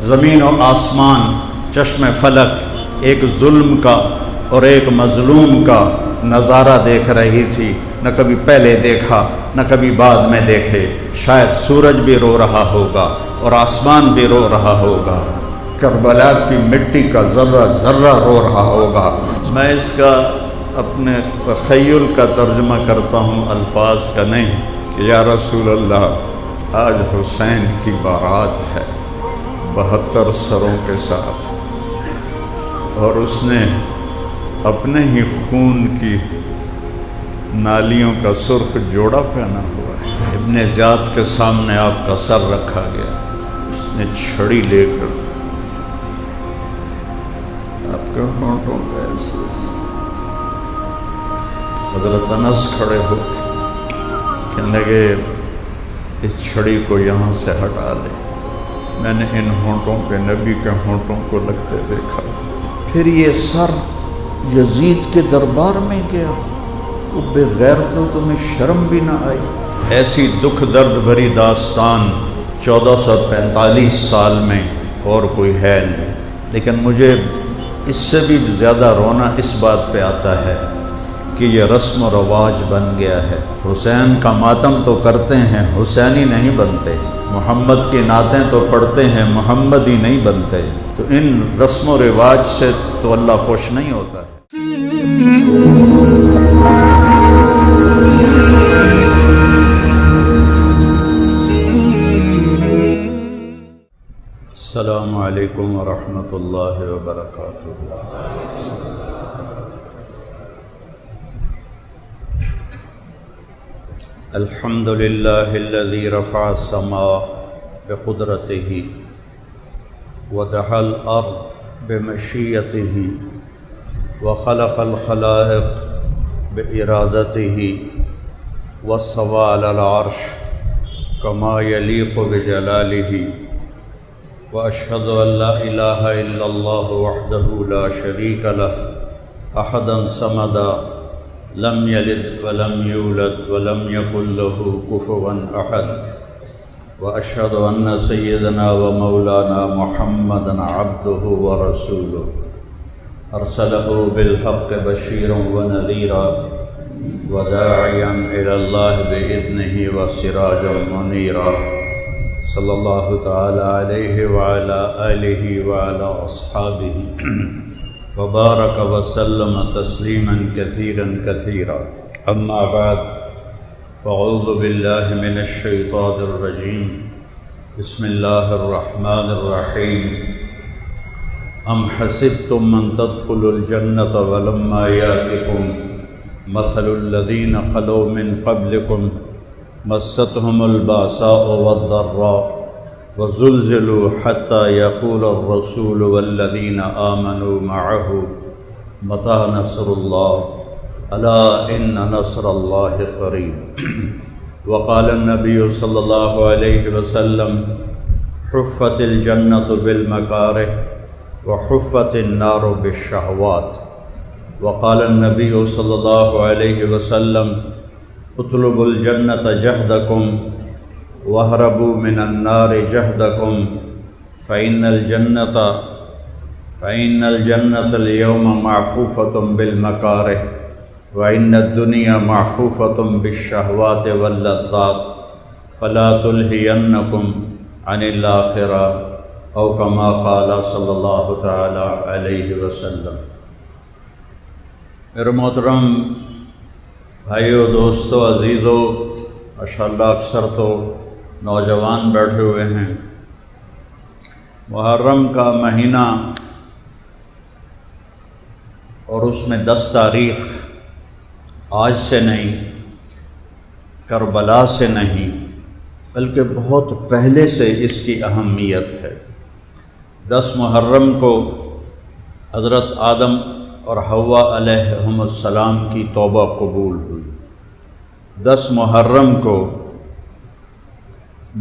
زمین و آسمان چشم فلک ایک ظلم کا اور ایک مظلوم کا نظارہ دیکھ رہی تھی، نہ کبھی پہلے دیکھا نہ کبھی بعد میں دیکھے۔ شاید سورج بھی رو رہا ہوگا اور آسمان بھی رو رہا ہوگا، کربلا کی مٹی کا ذرہ ذرہ رو رہا ہوگا۔ میں اس کا اپنے تخیل کا ترجمہ کرتا ہوں، الفاظ کا نہیں، کہ یا رسول اللہ آج حسین کی بارات ہے 72 سروں کے ساتھ، اور اس نے اپنے ہی خون کی نالیوں کا سرخ جوڑا پہنا ہوا ہے۔ ابن زیاد کے سامنے آپ کا سر رکھا گیا، اس نے چھڑی لے کر آپ کے ہونٹوں پہ ایسے حضرت انس کھڑے ہو کے کہنے لگے اس چھڑی کو یہاں سے ہٹا لے، میں نے ان ہونٹوں پہ نبی کے ہونٹوں کو لگتے دیکھا۔ پھر یہ سر یزید کے دربار میں گیا، وہ بغیر تو تمہیں شرم بھی نہ آئی؟ ایسی دکھ درد بھری داستان 1445 سال میں اور کوئی ہے نہیں۔ لیکن مجھے اس سے بھی زیادہ رونا اس بات پہ آتا ہے کہ یہ رسم و رواج بن گیا ہے۔ حسین کا ماتم تو کرتے ہیں، حسینی نہیں بنتے۔ محمد کی نعتیں تو پڑھتے ہیں، محمدی نہیں بنتے۔ تو ان رسم و رواج سے تو اللہ خوش نہیں ہوتا ہے۔ السلام علیکم ورحمۃ اللہ وبرکاتہ۔ الحمد للہ الذی رفع السماء بقدرتہ ودحا الارض بمشیتہ وخلق الخلائق بإرادتہ واستوى علی العرش کما یلیق بجلالہ واشهد ان لا الہ الا اللہ وحدہ لا شریک لہ احدا صمدا لم یلد ولم یولد ولم یکن له کفوا احد واشهد ان سیدنا ومولانا محمدا عبدہ ورسولہ ارسلہ بالحق بشیرا ونذیرا وداعیا الی اللہ باذنہ وسراجا منیرا صلی اللہ تعالی علیہ وعلی آلہ وعلی اصحابہ وبارک وسلم تسلیما کثیرا کثیرا۔ اما بعد فاعوذ باللہ من الشیطان الرجیم، بسم اللہ الرحمن الرحیم۔ ام حسبتم ان تدخلوا الجنة ولما یاتکم مثل الذین خلوا من قبلکم مستهم الباساء والضراء وزلزلوا حتى يقول الرسول والذين آمنوا معه متى نصر الله ألا إن نصر الله قريب۔ وقال النبي صلى الله عليه وسلم حفت الجنة بالمكاره وحفت النار بالشهوات۔ وقال النبي صلى الله عليه وسلم اطلبوا الجنة جهدكم واهربوا من النار جهدكم فإن الجنة اليوم معفوفة بالمكاره وإن الدنيا معفوفة بالشهوات واللذات فلا تلهينكم عن الآخرة أو كما قال صلى الله تعالى عليه وسلم۔ میرے محترم بھائیو، دوستو، عزیزو، ماشاءاللہ اکثر تو نوجوان بیٹھے ہوئے ہیں۔ محرم کا مہینہ اور اس میں 10 تاریخ آج سے نہیں، کربلا سے نہیں، بلکہ بہت پہلے سے اس کی اہمیت ہے۔ 10 محرم کو حضرت آدم اور حوا علیہم السلام کی توبہ قبول ہوئی۔ 10 محرم کو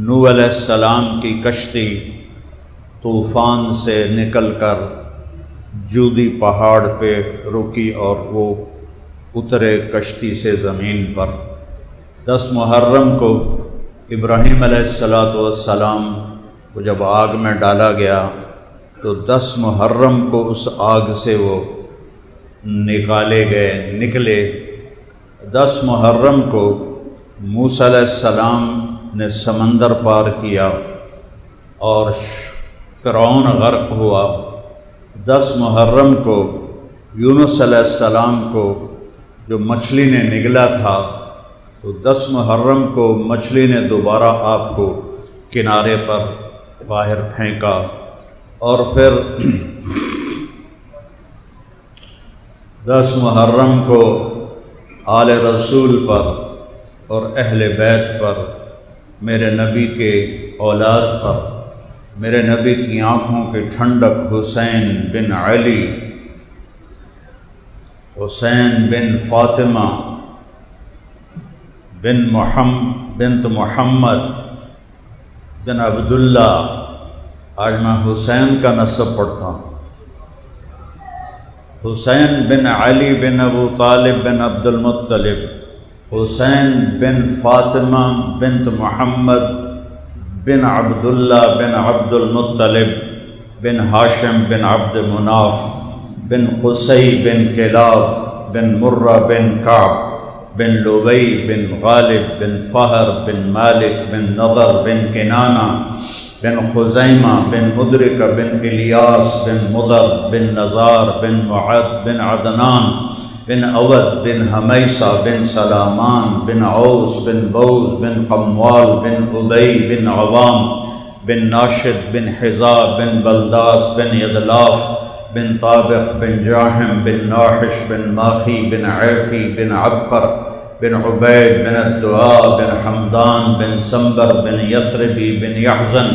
نوح علیہ السلام کی کشتی طوفان سے نکل کر جودی پہاڑ پہ رکی اور وہ اترے کشتی سے زمین پر۔ 10 محرم کو ابراہیم علیہ السلام وہ جب آگ میں ڈالا گیا تو 10 محرم کو اس آگ سے وہ نکلے 10 محرم کو موسیٰ علیہ السلام نے سمندر پار کیا اور فرعون غرق ہوا۔ 10 محرم کو یونس علیہ السلام کو جو مچھلی نے نگلا تھا تو 10 محرم کو مچھلی نے دوبارہ آپ کو کنارے پر باہر پھینکا، اور پھر 10 محرم کو آل رسول پر اور اہل بیت پر، میرے نبی کے اولاد پر، میرے نبی کی آنکھوں کی ٹھنڈک حسین بن علی، حسین بن فاطمہ بنت محمد بن عبداللہ، آج میں حسین کا نسب پڑھتا ہوں، حسین بن علی بن ابو طالب بن عبد المطلب، حسین بن فاطمہ بنت محمد بن عبداللہ بن عبد المطلب بن ہاشم بن عبد مناف بن قصی بن کلاب بن مرہ بن کعب بن لبی بن غالب بن فہر بن مالک بن نضر بن کنانہ بن خزیمہ بن مدرک بن الیاس بن مضر بن نزار بن معد بن عدنان بن اود بن حمیسہ بن سلامان بن عوس بن بوز بن قموال بن ابی بن عوام بن ناشد بن حزاب بن بلداس بن یدلاف بن طابخ بن جاہم بن ناحش بن ماخی بن عیفی بن عبقر بن عبید بن الدعاء بن حمدان بن سنبر بن یثربی بن یحزن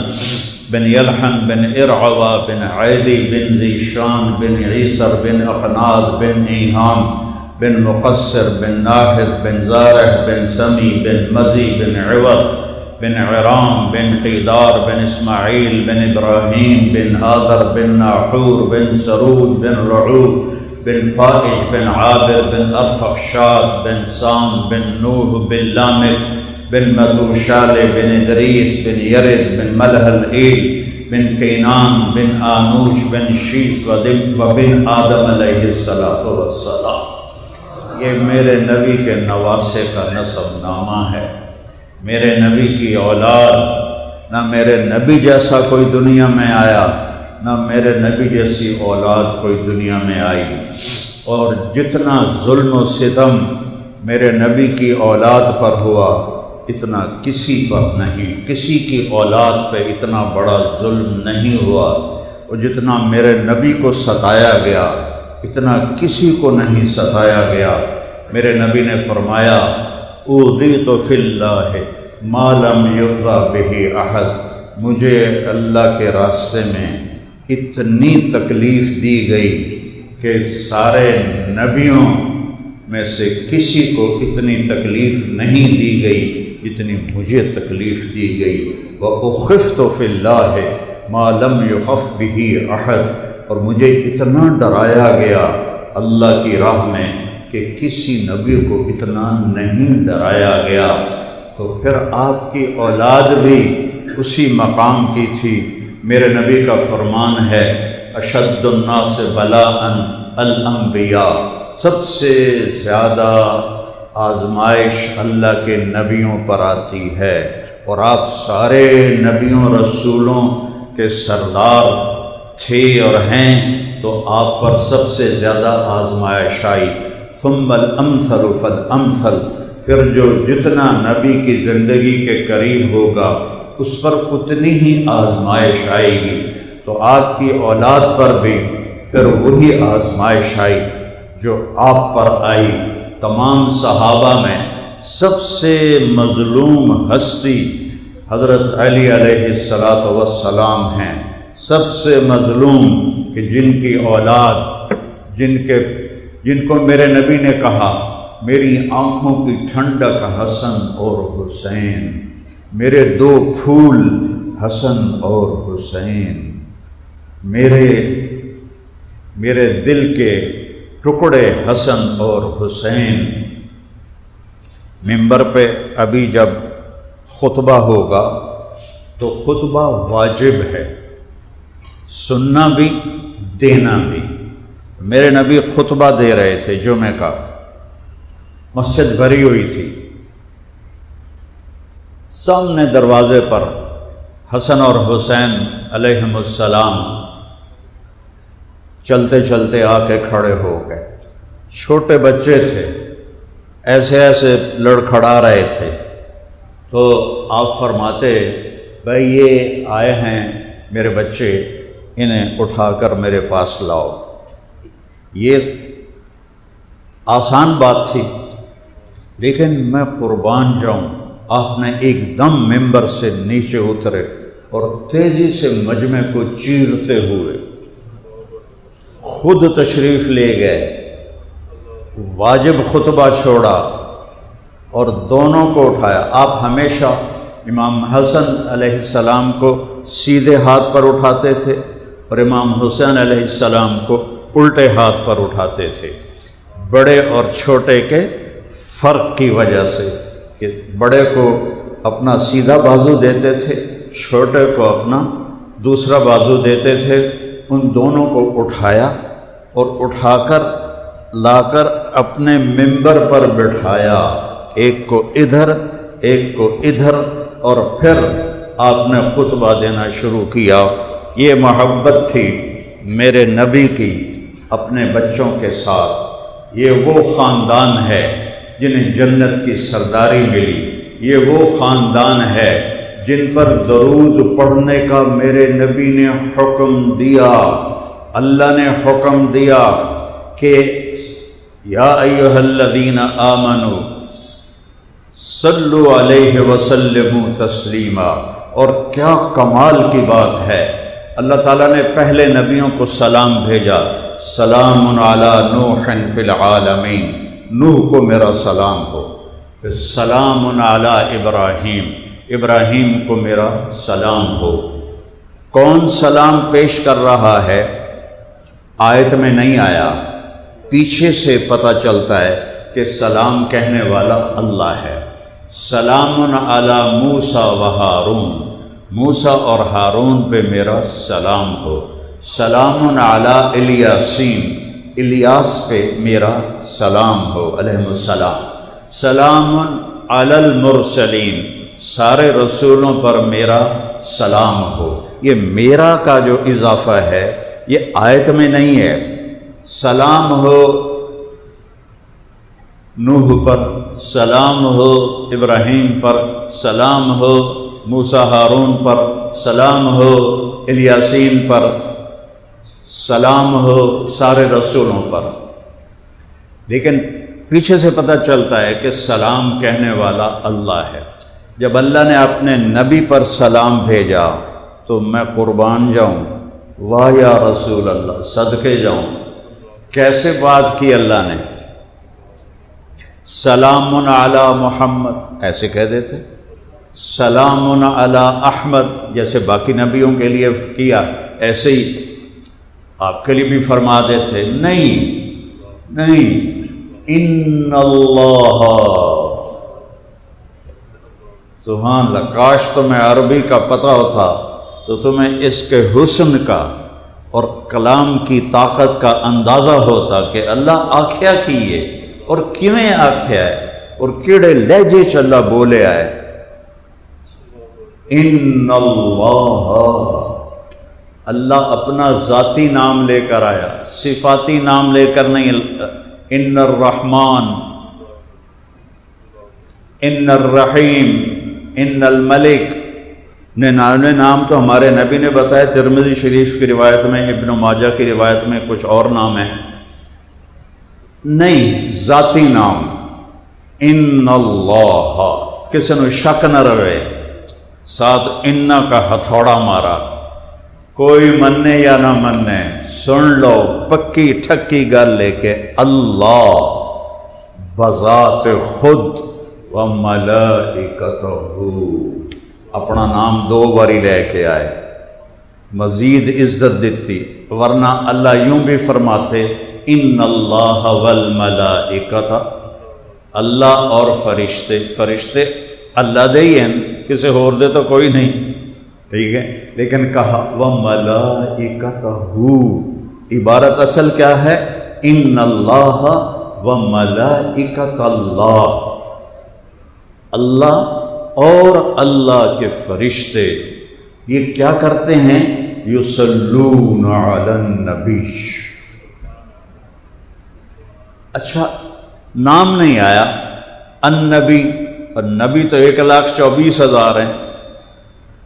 بن یلحن بن ارعوا بن عیدی بن ذیشان بن عیسر بن اخناد بن ایہام بن مقصر بن ناحد بن زارح بن سمی بن مزی بن عوض بن عرام بن قیدار بن اسماعیل بن ابراہیم بن آدر بن ناحور بن سرود بن رعوب بن فائج بن عابر بن ارفخشاد بن سام بن نوح بن لامک بن متوشال بن ادریس بن یرد بن ملح العیل بن کینان بن آنوش بن شیس و بن آدم علیہ السلام۔ یہ میرے نبی کے نواسے کا نسب نامہ ہے، میرے نبی کی اولاد، نہ میرے نبی جیسا کوئی دنیا میں آیا، نہ میرے نبی جیسی اولاد کوئی دنیا میں آئی، اور جتنا ظلم و ستم میرے نبی کی اولاد پر ہوا اتنا کسی پر نہیں، کسی کی اولاد پہ اتنا بڑا ظلم نہیں ہوا، اور جتنا میرے نبی کو ستایا گیا اتنا کسی کو نہیں ستایا گیا۔ میرے نبی نے فرمایا اوذیت فی اللہ ما لم یؤذ بہ احد، مجھے اللہ کے راستے میں اتنی تکلیف دی گئی کہ سارے نبیوں میں سے کسی کو اتنی تکلیف نہیں دی گئی جتنی مجھے تکلیف دی گئی۔ وَأُخِفْتُ فِي اللَّهِ مَا لَمْ يُخَفْ بِهِ أَحَدٌ، اور مجھے اتنا ڈرایا گیا اللہ کی راہ میں کہ کسی نبی کو اتنا نہیں ڈرایا گیا۔ تو پھر آپ کی اولاد بھی اسی مقام کی تھی۔ میرے نبی کا فرمان ہے اشد الناس بلاءً الانبیاء، سب سے زیادہ آزمائش اللہ کے نبیوں پر آتی ہے، اور آپ سارے نبیوں رسولوں کے سردار تھے اور ہیں، تو آپ پر سب سے زیادہ آزمائش آئی۔ ثم الامثل فالامثل، پھر جو جتنا نبی کی زندگی کے قریب ہوگا اس پر اتنی ہی آزمائش آئے گی۔ تو آپ کی اولاد پر بھی پھر وہی آزمائش آئی جو آپ پر آئی۔ تمام صحابہ میں سب سے مظلوم ہستی حضرت علی علیہ السلام ہیں، سب سے مظلوم، کہ جن کی اولاد، جن کو میرے نبی نے کہا میری آنکھوں کی ٹھنڈک حسن اور حسین، میرے دو پھول حسن اور حسین، میرے دل کے ٹکڑے حسن اور حسین۔ ممبر پہ ابھی جب خطبہ ہوگا تو خطبہ واجب ہے، سننا بھی دینا بھی۔ میرے نبی خطبہ دے رہے تھے جمعہ کا، مسجد بھری ہوئی تھی، سامنے دروازے پر حسن اور حسین علیہم السلام چلتے چلتے آ کے کھڑے ہو گئے۔ چھوٹے بچے تھے، ایسے ایسے لڑکھڑا رہے تھے، تو آپ فرماتے بھائی یہ آئے ہیں میرے بچے، انہیں اٹھا کر میرے پاس لاؤ۔ یہ آسان بات تھی، لیکن میں قربان جاؤں، آپ نے ایک دم ممبر سے نیچے اترے اور تیزی سے مجمع کو چیرتے ہوئے خود تشریف لے گئے، واجب خطبہ چھوڑا اور دونوں کو اٹھایا۔ آپ ہمیشہ امام حسن علیہ السلام کو سیدھے ہاتھ پر اٹھاتے تھے اور امام حسین علیہ السلام کو الٹے ہاتھ پر اٹھاتے تھے، بڑے اور چھوٹے کے فرق کی وجہ سے، کہ بڑے کو اپنا سیدھا بازو دیتے تھے، چھوٹے کو اپنا دوسرا بازو دیتے تھے۔ ان دونوں کو اٹھایا اور اٹھا کر لا کر اپنے ممبر پر بٹھایا، ایک کو ادھر ایک کو ادھر، اور پھر آپ نے خطبہ دینا شروع کیا۔ یہ محبت تھی میرے نبی کی اپنے بچوں کے ساتھ۔ یہ وہ خاندان ہے جنہیں جنت کی سرداری ملی، یہ وہ خاندان ہے جن پر درود پڑھنے کا میرے نبی نے حکم دیا۔ اللہ نے حکم دیا کہ یا ایھا الذین آمنوا صلوا علیہ وسلموا تسلیما۔ اور کیا کمال کی بات ہے، اللہ تعالیٰ نے پہلے نبیوں کو سلام بھیجا، سلام علی نوح فی العالمین، نوح کو میرا سلام ہو، پھر سلام علی ابراہیم، ابراہیم کو میرا سلام ہو۔ کون سلام پیش کر رہا ہے آیت میں نہیں آیا، پیچھے سے پتہ چلتا ہے کہ سلام کہنے والا اللہ ہے۔ سلام علی موسیٰ و ہارون، موسیٰ اور ہارون پہ میرا سلام ہو۔ سلام علی الیاسین، الیاس پہ میرا سلام ہو علیہ السلام۔ سلام علی المرسلین، سارے رسولوں پر میرا سلام ہو۔ یہ میرا کا جو اضافہ ہے یہ آیت میں نہیں ہے۔ سلام ہو نوح پر، سلام ہو ابراہیم پر، سلام ہو موسیٰ ہارون پر، سلام ہو الیاسین پر، سلام ہو سارے رسولوں پر۔ لیکن پیچھے سے پتہ چلتا ہے کہ سلام کہنے والا اللہ ہے۔ جب اللہ نے اپنے نبی پر سلام بھیجا تو میں قربان جاؤں، واہ یا رسول اللہ، صدقے جاؤں، کیسے بات کی اللہ نے۔ سلام علی محمد ایسے کہہ دیتے، سلام علی احمد جیسے باقی نبیوں کے لیے کیا، ایسے ہی آپ کے لیے بھی فرما دیتے۔ نہیں، ان اللہ، سبحان اللہ، کاش تمہیں عربی کا پتہ ہوتا تو تمہیں اس کے حسن کا اور کلام کی طاقت کا اندازہ ہوتا کہ اللہ آکھیا کیے اور کیویں آکھیا ہے اور کیڑے لہجے چ اللہ بولے آئے۔ ان اللہ اپنا ذاتی نام لے کر آیا، صفاتی نام لے کر نہیں۔ ان الرحمن، ان الرحیم، ان الملک نام تو ہمارے نبی نے بتایا، ترمذی شریف کی روایت میں، ابن ماجہ کی روایت میں کچھ اور نام ہیں، نہیں ذاتی نام۔ ان اللہ، کسی نے شک نہ رہے، ساتھ ان کا ہتھوڑا مارا، کوئی مننے یا نہ مننے، سن لو پکی ٹھکی گل لے کے، اللہ بذات خود و ملائکتہ، اپنا نام دو باری لے کے آئے، مزید عزت دیتی۔ ورنہ اللہ یوں بھی فرماتے ان اللہ والملائکۃ، اللہ اور فرشتے، فرشتے اللہ دے ہی ہیں، کسی اور دے تو کوئی نہیں۔ ٹھیک ہے، لیکن کہا وَمَلَائِكَتَهُ، عبارت اصل کیا ہے؟ ان اللہ وملائکۃ اللہ، اللہ اور اللہ کے فرشتے یہ کیا کرتے ہیں؟ یصلون علی النبی۔ اچھا نام نہیں آیا النبی، اور نبی تو 1,24,000 ہیں،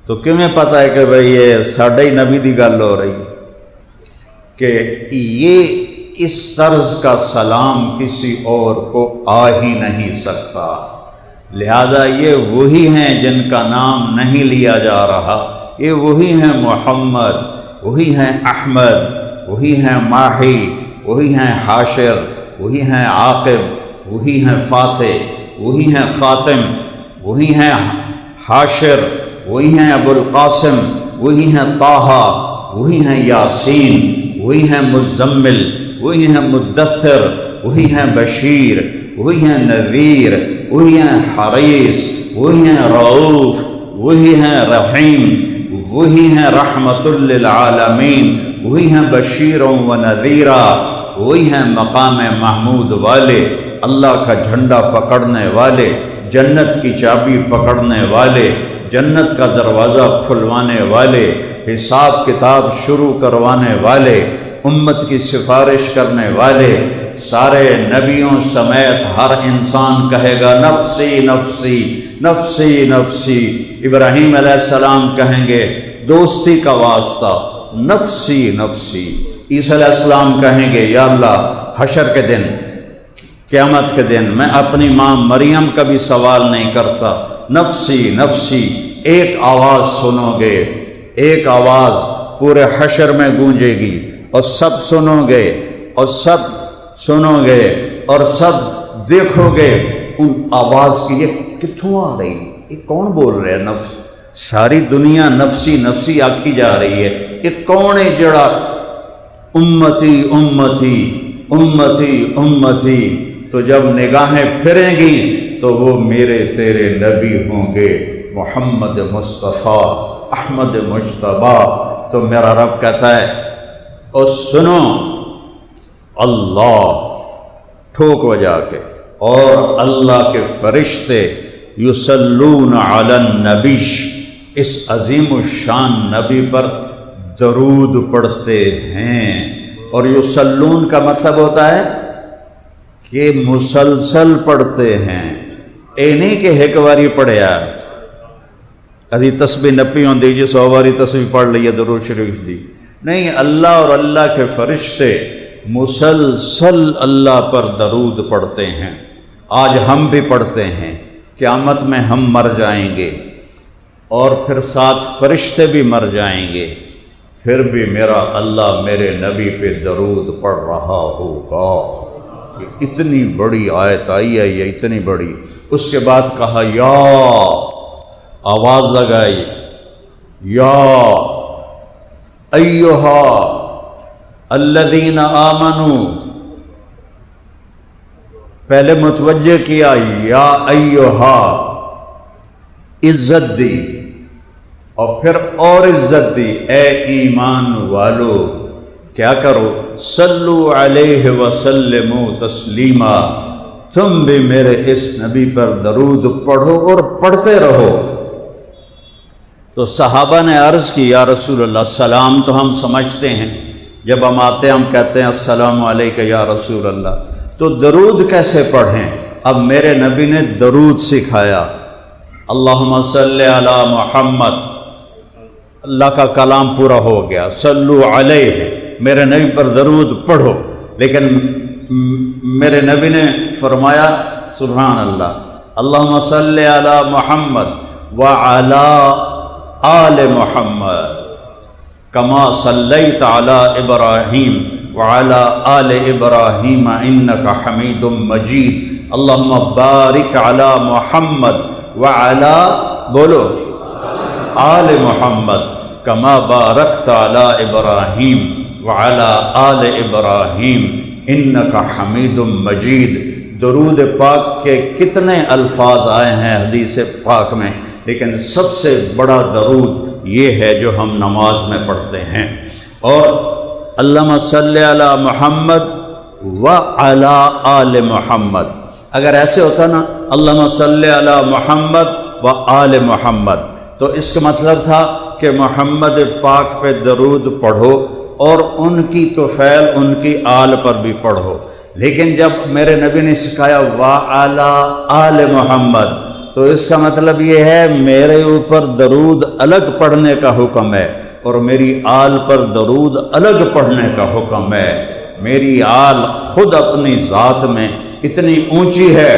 تو کیوں پتہ ہے کہ بھئی یہ ساڈے ہی نبی دی گل ہو رہی ہے؟ کہ یہ اس طرز کا سلام کسی اور کو آ ہی نہیں سکتا، لہذا یہ وہی ہیں جن کا نام نہیں لیا جا رہا، یہ وہی ہیں محمد، وہی ہیں احمد، وہی ہیں ماہی، وہی ہیں حاشر، وہی ہیں عاقب، وہی ہیں فاتح، وہی ہیں خاتم، وہی ہیں حاشر، وہی ہیں ابو القاسم، وہی ہیں طٰہٰ، وہی ہیں یاسین، وہی ہیں مزمل، وہی ہیں مدثر، وہی ہیں بشیر، وہی ہیں نذیر، وہی ہیں حریص، وہی ہیں رؤوف، وہی ہیں رحیم، وہی ہیں رحمت للعالمین، وہی ہیں بشیر و نذیرا، وہی ہیں مقام محمود والے، اللہ کا جھنڈا پکڑنے والے، جنت کی چابی پکڑنے والے، جنت کا دروازہ کھلوانے والے، حساب کتاب شروع کروانے والے، امت کی سفارش کرنے والے، سارے نبیوں سمیت ہر انسان کہے گا نفسی نفسی نفسی نفسی۔ ابراہیم علیہ السلام کہیں گے دوستی کا واسطہ نفسی نفسی، عیسیٰ علیہ السلام کہیں گے یا اللہ حشر کے دن، قیامت کے دن میں اپنی ماں مریم کا بھی سوال نہیں کرتا، نفسی نفسی۔ ایک آواز سنو گے، ایک آواز پورے حشر میں گونجے گی، اور سب سنو گے، اور سب سنو گے، اور سب دیکھو گے ان آواز کی یہ کتھوں آ رہی، یہ کون بول رہے ہیں؟ نفس، ساری دنیا نفسی نفسی آکھی جا رہی ہے، یہ کون ہے جڑا امتی امتی امتی امتی؟ تو جب نگاہیں پھریں گی تو وہ میرے تیرے نبی ہوں گے، محمد مصطفیٰ احمد مجتبیٰ۔ تو میرا رب کہتا ہے اور سنو، اللہ ٹھوک بجا کے اور اللہ کے فرشتے یصلون علی النبی، اس عظیم الشان نبی پر درود پڑھتے ہیں۔ اور یصلون کا مطلب ہوتا ہے کہ مسلسل پڑھتے ہیں، اے نہیں کہ ایک باری پڑھیا ابھی تسبیح نپی ہوندی جی 100 باری تسبیح پڑھ لئی درود شریف دی، نہیں، اللہ اور اللہ کے فرشتے مسلسل اللہ پر درود پڑھتے ہیں۔ آج ہم بھی پڑھتے ہیں، قیامت میں ہم مر جائیں گے اور پھر ساتھ فرشتے بھی مر جائیں گے، پھر بھی میرا اللہ میرے نبی پہ درود پڑھ رہا ہوگا۔ یہ اتنی بڑی آیت آئی ہے، یہ اتنی بڑی۔ اس کے بعد کہا یا، آواز لگائی، یا ایہا الذین آمنوا، پہلے متوجہ کیا یا ایہا، عزت دی، اور پھر اور عزت دی، اے ایمان والو کیا کرو؟ صلو علیہ وسلموا تسلیما، تم بھی میرے اس نبی پر درود پڑھو اور پڑھتے رہو۔ تو صحابہ نے عرض کی یا رسول اللہ، سلام تو ہم سمجھتے ہیں، جب ہم آتے ہیں ہم کہتے ہیں السلام علیکم یا رسول اللہ، تو درود کیسے پڑھیں؟ اب میرے نبی نے درود سکھایا، اللہم صلی علی محمد، اللہ کا کلام پورا ہو گیا، صلو علیہ، میرے نبی پر درود پڑھو، لیکن میرے نبی نے فرمایا سبحان اللہ، اللہم صلی علی محمد وعلی آل محمد کما صلیت علی ابراہیم وعلی آل ابراہیم انک حمید مجید، اللہم بارک علی محمد وعلی بولو آل محمد کما بارکت علی ابراہیم وعلی آل ابراہیم انک حمید مجید۔ درود پاک کے کتنے الفاظ آئے ہیں حدیث پاک میں، لیکن سب سے بڑا درود یہ ہے جو ہم نماز میں پڑھتے ہیں۔ اور اللہم صلی علی محمد و علی آل محمد، اگر ایسے ہوتا نا اللہم صلی علی محمد و آل محمد، تو اس کا مطلب تھا کہ محمد پاک پہ درود پڑھو اور ان کی طفیل ان کی آل پر بھی پڑھو۔ لیکن جب میرے نبی نے سکھایا وعلی آل محمد، تو اس کا مطلب یہ ہے میرے اوپر درود الگ پڑھنے کا حکم ہے اور میری آل پر درود الگ پڑھنے کا حکم ہے۔ میری آل خود اپنی ذات میں اتنی اونچی ہے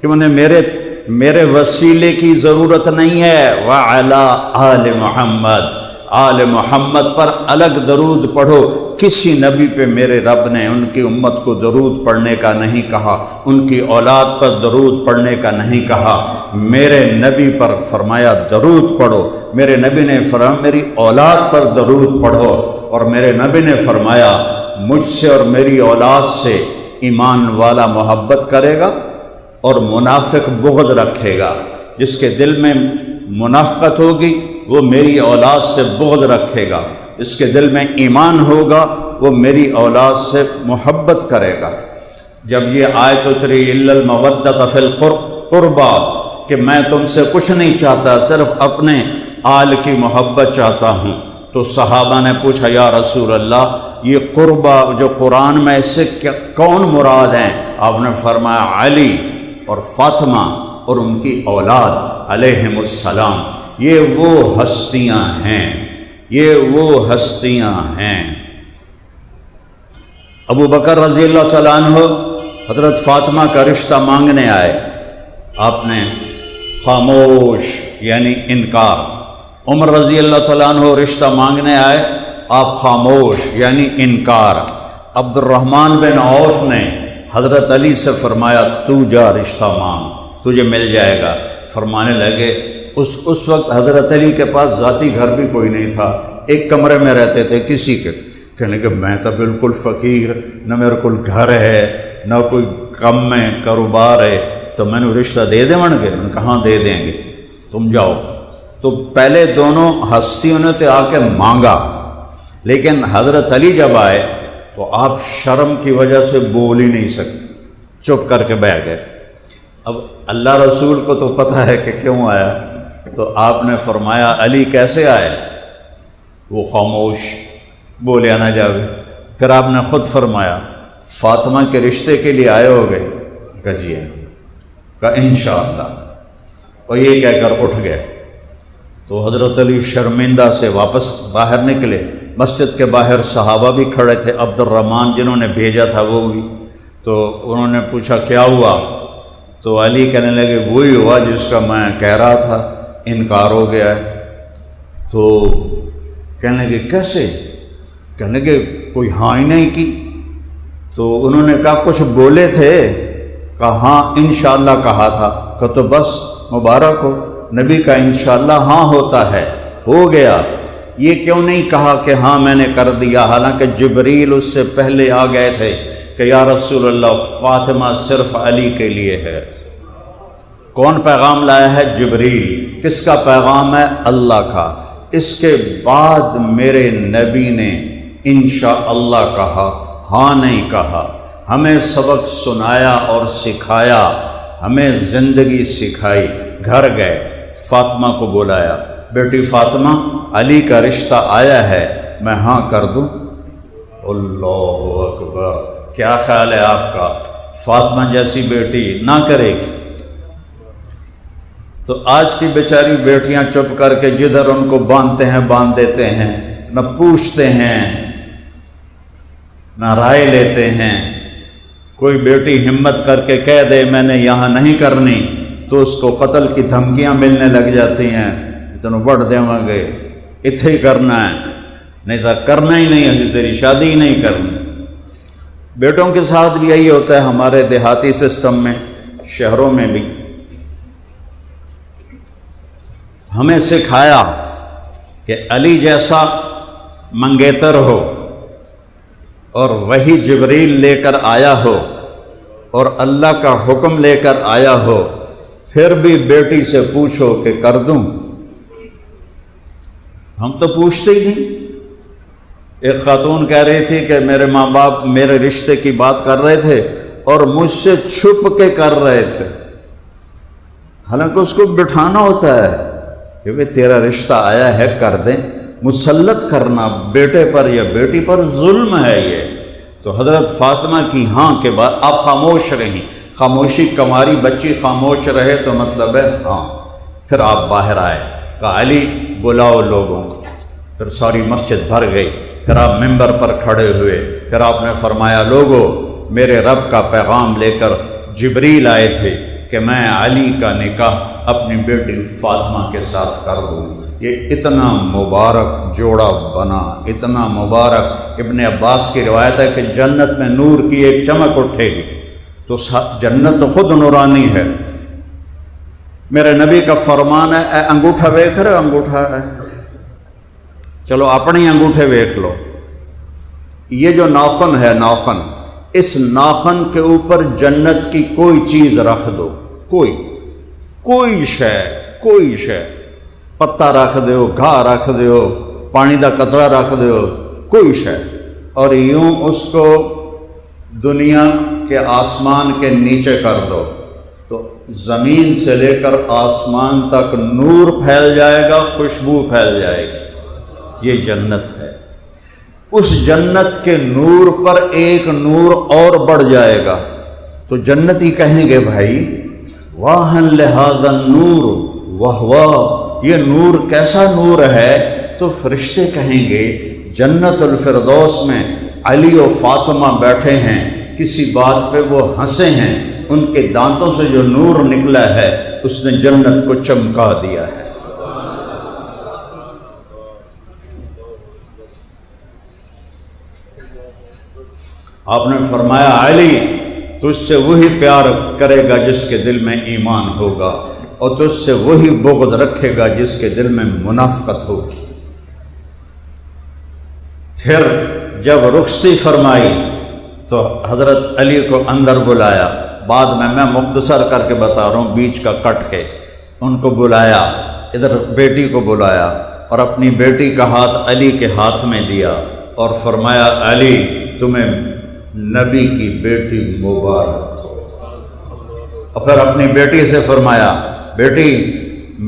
کہ انہیں میرے وسیلے کی ضرورت نہیں ہے۔ وعلی آل محمد، آل محمد پر الگ درود پڑھو۔ کسی نبی پہ میرے رب نے ان کی امت کو درود پڑھنے کا نہیں کہا، ان کی اولاد پر درود پڑھنے کا نہیں کہا۔ میرے نبی پر فرمایا درود پڑھو، میرے نبی نے فرمایا میری اولاد پر درود پڑھو، اور میرے نبی نے فرمایا مجھ سے اور میری اولاد سے ایمان والا محبت کرے گا اور منافق بغض رکھے گا۔ جس کے دل میں منافقت ہوگی وہ میری اولاد سے بغض رکھے گا، اس کے دل میں ایمان ہوگا وہ میری اولاد سے محبت کرے گا۔ جب یہ آیت اتری الا المودۃ فی القربى کہ میں تم سے کچھ نہیں چاہتا، صرف اپنے آل کی محبت چاہتا ہوں، تو صحابہ نے پوچھا یا رسول اللہ یہ قربہ جو قرآن میں اس سے کون مراد ہیں؟ آپ نے فرمایا علی اور فاطمہ اور ان کی اولاد علیہم السلام، یہ وہ ہستیاں ہیں، یہ وہ ہستیاں ہیں۔ ابو بکر رضی اللہ تعالیٰ عنہ حضرت فاطمہ کا رشتہ مانگنے آئے، آپ نے خاموش یعنی انکار۔ عمر رضی اللہ تعالیٰ عنہ رشتہ مانگنے آئے، آپ خاموش یعنی انکار۔ عبد الرحمن بن عوف نے حضرت علی سے فرمایا تو جا رشتہ مانگ، تجھے مل جائے گا۔ فرمانے لگے اس وقت حضرت علی کے پاس ذاتی گھر بھی کوئی نہیں تھا، ایک کمرے میں رہتے تھے کسی کے۔ کہنے کہ میں تو بالکل فقیر، نہ میرے کو گھر ہے نہ کوئی کم میں کاروبار ہے، تو میں نے رشتہ دے دیں گے؟ میں نے کہاں دے دیں گے، تم جاؤ۔ تو پہلے دونوں ہستیوں نے تو آ کے مانگا، لیکن حضرت علی جب آئے تو آپ شرم کی وجہ سے بول ہی نہیں سکتے، چپ کر کے بیٹھ گئے۔ اب اللہ رسول کو تو پتہ ہے کہ کیوں آیا، تو آپ نے فرمایا علی کیسے آئے؟ وہ خاموش، بولے نہ جاوے۔ پھر آپ نے خود فرمایا فاطمہ کے رشتے کے لیے آئے ہو گئے؟ کہا جی ہے، کہا انشاءاللہ، اور یہ کہہ کر اٹھ گئے۔ تو حضرت علی شرمندہ سے واپس باہر نکلے، مسجد کے باہر صحابہ بھی کھڑے تھے، عبد الرحمن جنہوں نے بھیجا تھا وہ بھی، تو انہوں نے پوچھا کیا ہوا؟ تو علی کہنے لگے وہی ہوا جس کا میں کہہ رہا تھا، انکار ہو گیا ہے۔ تو کہنے لگے کیسے؟ کہنے لگے کوئی ہاں ہی نہیں کی۔ تو انہوں نے کہا کچھ بولے تھے؟ کہا ہاں انشاءاللہ کہا تھا۔ کہا تو بس مبارک ہو، نبی کا انشاءاللہ ہاں ہوتا ہے، ہو گیا۔ یہ کیوں نہیں کہا کہ ہاں میں نے کر دیا، حالانکہ جبریل اس سے پہلے آ گئے تھے کہ یا رسول اللہ فاطمہ صرف علی کے لیے ہے۔ کون پیغام لایا ہے؟ جبریل۔ کس کا پیغام ہے؟ اللہ کا۔ اس کے بعد میرے نبی نے انشاءاللہ کہا، ہاں نہیں کہا، ہمیں سبق سنایا اور سکھایا، ہمیں زندگی سکھائی۔ گھر گئے، فاطمہ کو بلایا، بیٹی فاطمہ علی کا رشتہ آیا ہے، میں ہاں کر دوں؟ اللہ اکبر، کیا خیال ہے آپ کا؟ فاطمہ جیسی بیٹی نہ کرے گی؟ تو آج کی بیچاری بیٹیاں چپ کر کے جدھر ان کو باندھتے ہیں باندھ دیتے ہیں، نہ پوچھتے ہیں نہ رائے لیتے ہیں۔ کوئی بیٹی ہمت کر کے کہہ دے میں نے یہاں نہیں کرنی تو اس کو قتل کی دھمکیاں ملنے لگ جاتی ہیں، تینوں بڑھ دیں گے، اتھے ہی کرنا ہے، نہیں تو کرنا ہی نہیں، ایسی تیری شادی ہی نہیں کرنی۔ بیٹوں کے ساتھ بھی یہی ہوتا ہے ہمارے دیہاتی سسٹم میں، شہروں میں بھی۔ ہمیں سکھایا کہ علی جیسا منگیتر ہو اور وہی جبریل لے کر آیا ہو اور اللہ کا حکم لے کر آیا ہو، پھر بھی بیٹی سے پوچھو کہ کر دوں؟ ہم تو پوچھتے ہی نہیں۔ ایک خاتون کہہ رہی تھی کہ میرے ماں باپ میرے رشتے کی بات کر رہے تھے اور مجھ سے چھپ کے کر رہے تھے، حالانکہ اس کو بٹھانا ہوتا ہے کہ بھئی تیرا رشتہ آیا ہے کر دیں۔ مسلط کرنا بیٹے پر یا بیٹی پر ظلم ہے یہ۔ تو حضرت فاطمہ کی ہاں کے بعد آپ خاموش رہیں، خاموشی کماری بچی خاموش رہے تو مطلب ہے ہاں۔ پھر آپ باہر آئے، کہا علی بلاؤ لوگوں کو، پھر ساری مسجد بھر گئی، پھر آپ ممبر پر کھڑے ہوئے، پھر آپ نے فرمایا لوگو میرے رب کا پیغام لے کر جبریل آئے تھے کہ میں علی کا نکاح اپنی بیٹی فاطمہ کے ساتھ کر دوں۔ یہ اتنا مبارک جوڑا بنا، اتنا مبارک۔ ابن عباس کی روایت ہے کہ جنت میں نور کی ایک چمک اٹھے گی، تو جنت تو خود نورانی ہے۔ میرے نبی کا فرمان ہے اے انگوٹھا ویکھ رہے ہو، انگوٹھا ہے، چلو اپنی انگوٹھے ویکھ لو۔ یہ جو ناخن ہے ناخن، اس ناخن کے اوپر جنت کی کوئی چیز رکھ دو، کوئی شے، پتہ رکھ دیو، گھا رکھ دیو، پانی دا قطرہ رکھ دیو، کوئی شے، اور یوں اس کو دنیا کے آسمان کے نیچے کر دو تو زمین سے لے کر آسمان تک نور پھیل جائے گا، خوشبو پھیل جائے گی۔ یہ جنت ہے۔ اس جنت کے نور پر ایک نور اور بڑھ جائے گا تو جنتی کہیں گے بھائی واہن لہذا النور واہ واہ، یہ نور کیسا نور ہے؟ تو فرشتے کہیں گے جنت الفردوس میں علی و فاطمہ بیٹھے ہیں، کسی بات پہ وہ ہنسے ہیں، ان کے دانتوں سے جو نور نکلا ہے اس نے جنت کو چمکا دیا ہے۔ آپ نے فرمایا علی تجھ سے وہی پیار کرے گا جس کے دل میں ایمان ہوگا، اور تجھ سے وہی بغض رکھے گا جس کے دل میں منافقت ہوگی۔ پھر جب رخصتی فرمائی تو حضرت علی کو اندر بلایا، بعد میں مختصر کر کے بتا رہا ہوں بیچ کا کٹ کے، ان کو بلایا، ادھر بیٹی کو بلایا اور اپنی بیٹی کا ہاتھ علی کے ہاتھ میں دیا اور فرمایا علی تمہیں نبی کی بیٹی مبارک ہو۔ اور پھر اپنی بیٹی سے فرمایا بیٹی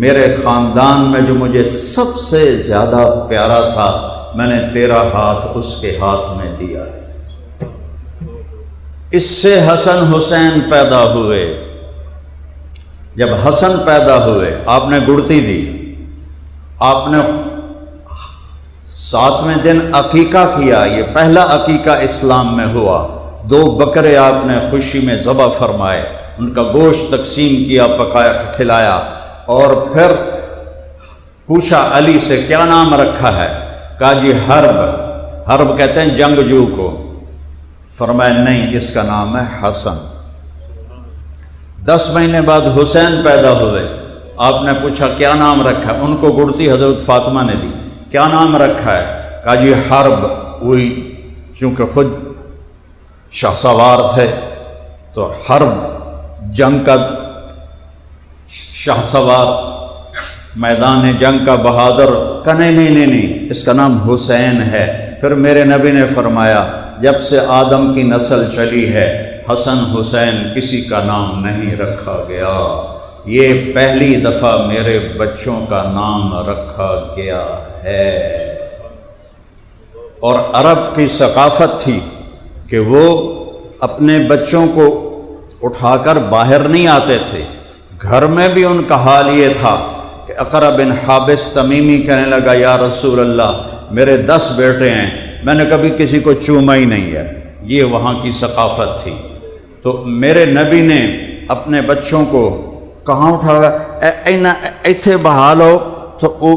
میرے خاندان میں جو مجھے سب سے زیادہ پیارا تھا میں نے تیرا ہاتھ اس کے ہاتھ میں دیا ہے۔ اس سے حسن حسین پیدا ہوئے۔ جب حسن پیدا ہوئے آپ نے گڑتی دی، آپ نے 7ویں دن عقیقہ کیا، یہ پہلا عقیقہ اسلام میں ہوا۔ 2 بکرے آپ نے خوشی میں ذبح فرمائے، ان کا گوشت تقسیم کیا، پکایا، کھلایا، اور پھر پوچھا علی سے کیا نام رکھا ہے؟ کہا جی حرب کہتے ہیں جنگجو کو۔ فرمایا نہیں اس کا نام ہے حسن۔ 10 مہینے بعد حسین پیدا ہوئے، آپ نے پوچھا کیا نام رکھا ہے؟ ان کو گڑتی حضرت فاطمہ نے دی، کیا نام رکھا ہے؟ کہا جی حرب، وہی چونکہ خود شاہ سوار تھے تو حرب جنگ کا شاہ سوار، میدان جنگ کا بہادر۔ کہا نہیں اس کا نام حسین ہے۔ پھر میرے نبی نے فرمایا جب سے آدم کی نسل چلی ہے حسن حسین کسی کا نام نہیں رکھا گیا، یہ پہلی دفعہ میرے بچوں کا نام رکھا گیا ہے۔ اور عرب کی ثقافت تھی کہ وہ اپنے بچوں کو اٹھا کر باہر نہیں آتے تھے، گھر میں بھی ان کا حال یہ تھا کہ اقرا بن حابس تمیمی کہنے لگا یا رسول اللہ میرے 10 بیٹے ہیں، میں نے کبھی کسی کو چوما ہی نہیں ہے۔ یہ وہاں کی ثقافت تھی۔ تو میرے نبی نے اپنے بچوں کو کہاں اٹھایا؟ ایتھے بحالو تو وہ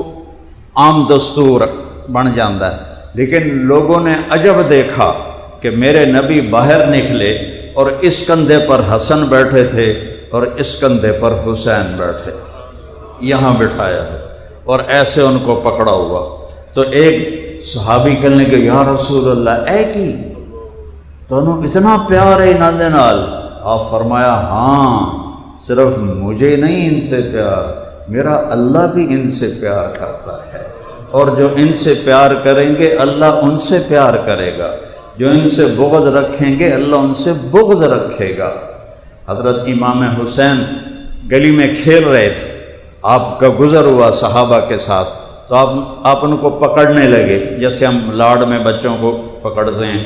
عام دستور بن جاتا ہے، لیکن لوگوں نے عجب دیکھا کہ میرے نبی باہر نکلے اور اس کندھے پر حسن بیٹھے تھے اور اس کندھے پر حسین بیٹھے تھے، یہاں بٹھایا ہے اور ایسے ان کو پکڑا ہوا۔ تو ایک صحابی کہنے لگے یا رسول اللہ اے کی دونوں اتنا پیار ہے انہاں دے نال؟ آپ فرمایا ہاں صرف مجھے نہیں ان سے پیار، میرا اللہ بھی ان سے پیار کرتا ہے۔ اور جو ان سے پیار کریں گے اللہ ان سے پیار کرے گا، جو ان سے بغض رکھیں گے اللہ ان سے بغض رکھے گا۔ حضرت امام حسین گلی میں کھیل رہے تھے، آپ کا گزر ہوا صحابہ کے ساتھ، تو آپ ان کو پکڑنے لگے، جیسے ہم لاڈ میں بچوں کو پکڑتے ہیں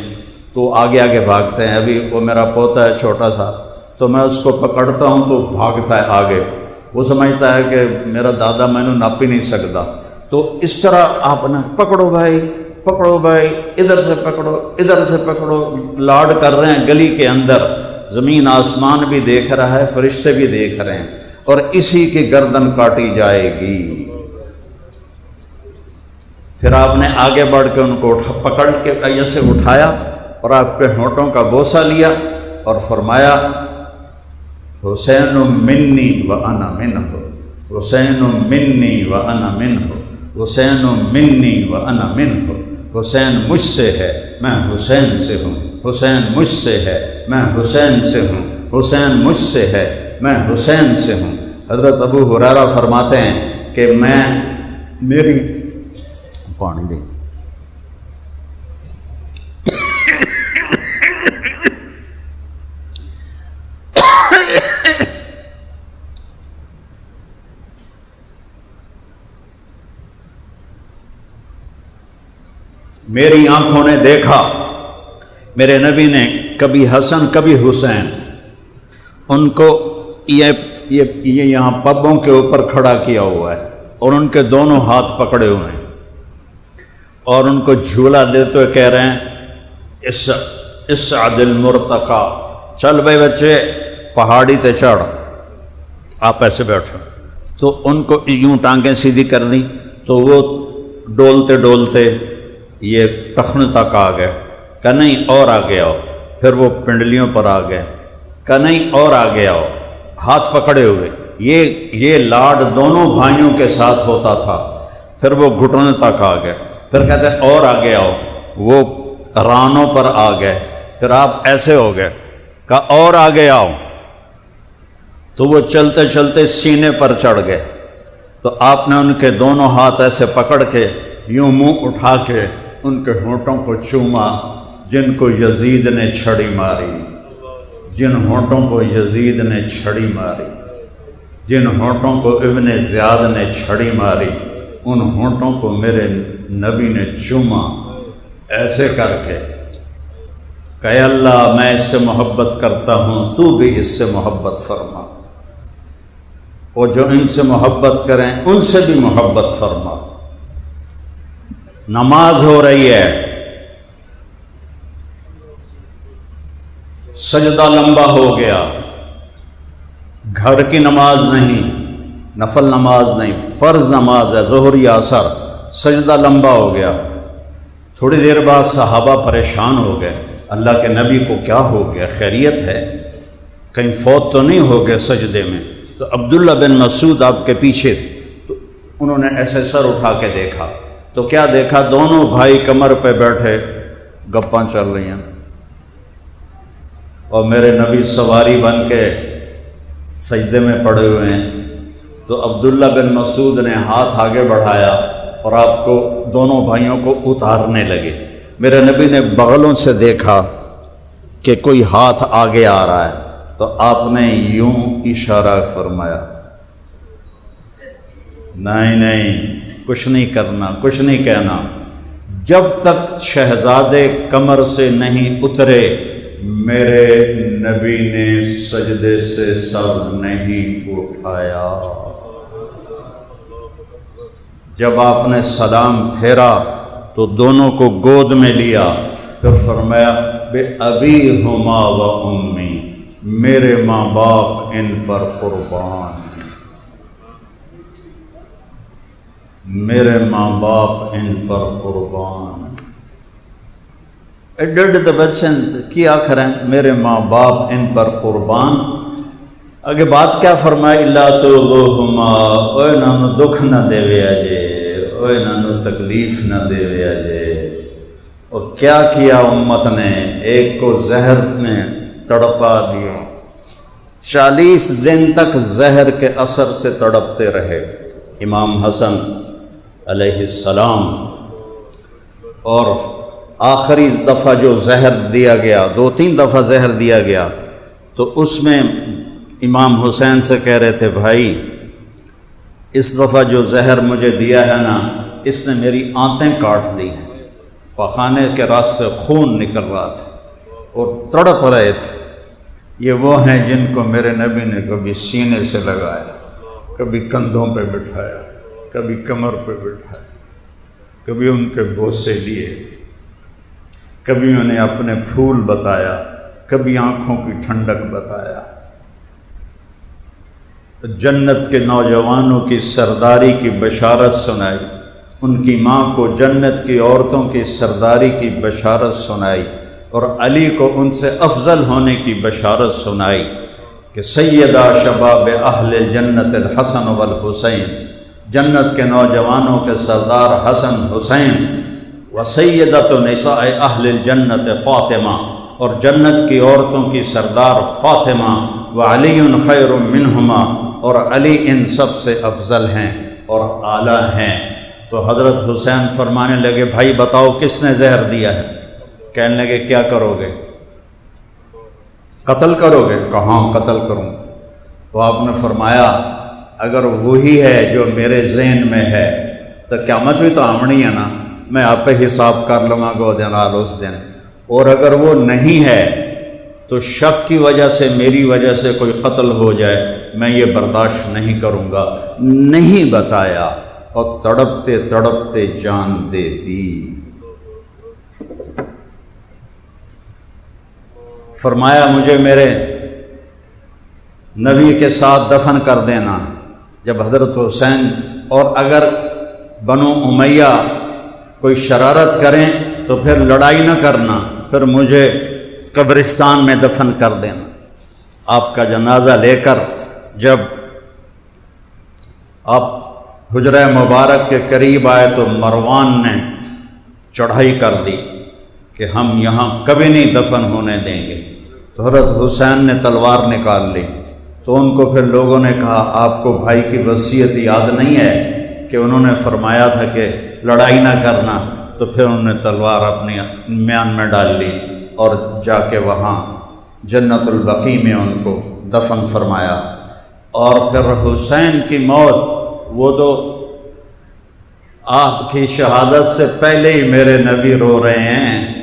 تو آگے آگے بھاگتے ہیں۔ ابھی وہ میرا پوتا ہے چھوٹا سا، تو میں اس کو پکڑتا ہوں تو بھاگتا ہے آگے، وہ سمجھتا ہے کہ میرا دادا میں نے ناپ ہی نہیں سکتا۔ تو اس طرح آپ نے پکڑو بھائی پکڑو بھائی، ادھر سے پکڑو ادھر سے پکڑو، لاڈ کر رہے ہیں گلی کے اندر، زمین آسمان بھی دیکھ رہا ہے، فرشتے بھی دیکھ رہے ہیں، اور اسی کی گردن کاٹی جائے گی۔ پھر آپ نے آگے بڑھ کے ان کو پکڑ کے ایسے اٹھایا اور آپ کے ہونٹوں کا بوسہ لیا اور فرمایا حسین منی و انا منہ، حسین منی و انا منہ، حسین منی و انا منہ، حسین مجھ سے ہے میں حسین سے ہوں، حسین مجھ سے ہے میں حسین سے ہوں، حسین مجھ سے ہے میں حسین سے ہوں۔ حضرت ابو ہریرہ فرماتے ہیں کہ میں میری پانی دے میری آنکھوں نے دیکھا میرے نبی نے کبھی حسن کبھی حسین، ان کو یہ یہاں پبوں کے اوپر کھڑا کیا ہوا ہے اور ان کے دونوں ہاتھ پکڑے ہوئے ہیں اور ان کو جھولا دیتے ہوئے کہہ رہے ہیں اسعد المرتقی، چل بھائی بچے پہاڑی تے چڑھ، آپ ایسے بیٹھو۔ تو ان کو یوں ٹانگیں سیدھی کر دی تو وہ ڈولتے ڈولتے یہ ٹخنے تک آ گئے، کہ نہیں اور آگے آؤ، پھر وہ پنڈلیوں پر آ گئے، کہ نہیں اور آگے آؤ، ہاتھ پکڑے ہوئے۔ یہ لاڈ دونوں بھائیوں کے ساتھ ہوتا تھا۔ پھر وہ گھٹنے تک آ گئے، پھر کہتے اور آگے آؤ، وہ رانوں پر آ گئے، پھر آپ ایسے ہو گئے، کہا اور آگے آؤ، تو وہ چلتے چلتے سینے پر چڑھ گئے۔ تو آپ نے ان کے دونوں ہاتھ ایسے پکڑ کے یوں منہ اٹھا کے ان کے ہونٹوں کو چوما جن کو یزید نے چھڑی ماری، جن ہونٹوں کو یزید نے چھڑی ماری، جن ہونٹوں کو ابن زیاد نے چھڑی ماری، ان ہونٹوں کو میرے نبی نے چوما ایسے کر کے کہ اللہ میں اس سے محبت کرتا ہوں، تو بھی اس سے محبت فرما، اور جو ان سے محبت کریں ان سے بھی محبت فرما۔ نماز ہو رہی ہے، سجدہ لمبا ہو گیا، گھر کی نماز نہیں، نفل نماز نہیں، فرض نماز ہے، ظہر یا عصر، سجدہ لمبا ہو گیا۔ تھوڑی دیر بعد صحابہ پریشان ہو گئے، اللہ کے نبی کو کیا ہو گیا، خیریت ہے، کہیں فوت تو نہیں ہو گئے سجدے میں؟ تو عبداللہ بن مسعود آپ کے پیچھے تھے، تو انہوں نے ایسے سر اٹھا کے دیکھا تو کیا دیکھا، دونوں بھائی کمر پہ بیٹھے گپاں چل رہی ہیں، اور میرے نبی سواری بن کے سجدے میں پڑے ہوئے ہیں۔ تو عبداللہ بن مسعود نے ہاتھ آگے بڑھایا اور آپ کو دونوں بھائیوں کو اتارنے لگے۔ میرے نبی نے بغلوں سے دیکھا کہ کوئی ہاتھ آگے آ رہا ہے، تو آپ نے یوں اشارہ فرمایا، نہیں کچھ نہیں کرنا، کچھ نہیں کہنا، جب تک شہزادے کمر سے نہیں اترے میرے نبی نے سجدے سے سر نہیں اٹھایا۔ جب آپ نے سلام پھیرا تو دونوں کو گود میں لیا، پھر فرمایا بے ابی ہما و امی، میرے ماں باپ ان پر قربان، میرے ماں باپ ان پر قربان۔ ایڈڈ دا بچن کی آخر ہیں، میرے ماں باپ ان پر قربان۔ اگے بات کیا فرمائی، لا تُوذُوهُمَا، اوے نانو دکھ نہ دے ویا جے، اوے نانو تکلیف نہ دے ویا جے۔ اور کیا کیا امت نے، ایک کو زہر نے تڑپا دیا، 40 دن تک زہر کے اثر سے تڑپتے رہے۔ امام حسن علیہ السلام، اور آخری دفعہ جو زہر دیا گیا، 2-3 دفعہ زہر دیا گیا، تو اس میں امام حسین سے کہہ رہے تھے بھائی اس دفعہ جو زہر مجھے دیا ہے نا، اس نے میری آنتیں کاٹ دی ہیں، پخانے کے راستے خون نکل رہا تھا اور تڑپ رہے تھے۔ یہ وہ ہیں جن کو میرے نبی نے کبھی سینے سے لگایا، کبھی کندھوں پہ بٹھایا، کبھی کمر پہ بٹھایا، کبھی ان کے بوسے لیے، کبھی انہیں اپنے پھول بتایا، کبھی آنکھوں کی ٹھنڈک بتایا۔ جنت کے نوجوانوں کی سرداری کی بشارت سنائی، ان کی ماں کو جنت کی عورتوں کی سرداری کی بشارت سنائی، اور علی کو ان سے افضل ہونے کی بشارت سنائی کہ سیدہ شباب اہل جنت الحسن والحسین، جنت کے نوجوانوں کے سردار حسن حسین، وسیدۃ نساء اہل الجنت فاطمہ، اور جنت کی عورتوں کی سردار فاطمہ، وعلی خیر منہما، اور علی ان سب سے افضل ہیں اور اعلیٰ ہیں۔ تو حضرت حسین فرمانے لگے بھائی بتاؤ کس نے زہر دیا ہے؟ کہنے لگے کیا کرو گے؟ قتل کرو گے؟ کہاں قتل کروں؟ تو آپ نے فرمایا اگر وہی ہے جو میرے ذہن میں ہے تو قیامت بھی تو آمنی ہے نا، میں آپ پہ حساب کر لوں گا اس دن، اور اگر وہ نہیں ہے تو شک کی وجہ سے میری وجہ سے کوئی قتل ہو جائے، میں یہ برداشت نہیں کروں گا۔ نہیں بتایا اور تڑپتے تڑپتے جان دے دی۔ فرمایا مجھے میرے نبی کے ساتھ دفن کر دینا جب حضرت حسین، اور اگر بنو امیہ کوئی شرارت کریں تو پھر لڑائی نہ کرنا، پھر مجھے قبرستان میں دفن کر دینا۔ آپ کا جنازہ لے کر جب آپ حجرہ مبارک کے قریب آئے تو مروان نے چڑھائی کر دی کہ ہم یہاں کبھی نہیں دفن ہونے دیں گے۔ تو حضرت حسین نے تلوار نکال لی، تو ان کو پھر لوگوں نے کہا آپ کو بھائی کی وصیت یاد نہیں ہے کہ انہوں نے فرمایا تھا کہ لڑائی نہ کرنا؟ تو پھر انہوں نے تلوار اپنی میان میں ڈال لی اور جا کے وہاں جنت البقیع میں ان کو دفن فرمایا۔ اور پھر حسین کی موت، وہ تو آپ کی شہادت سے پہلے ہی میرے نبی رو رہے ہیں۔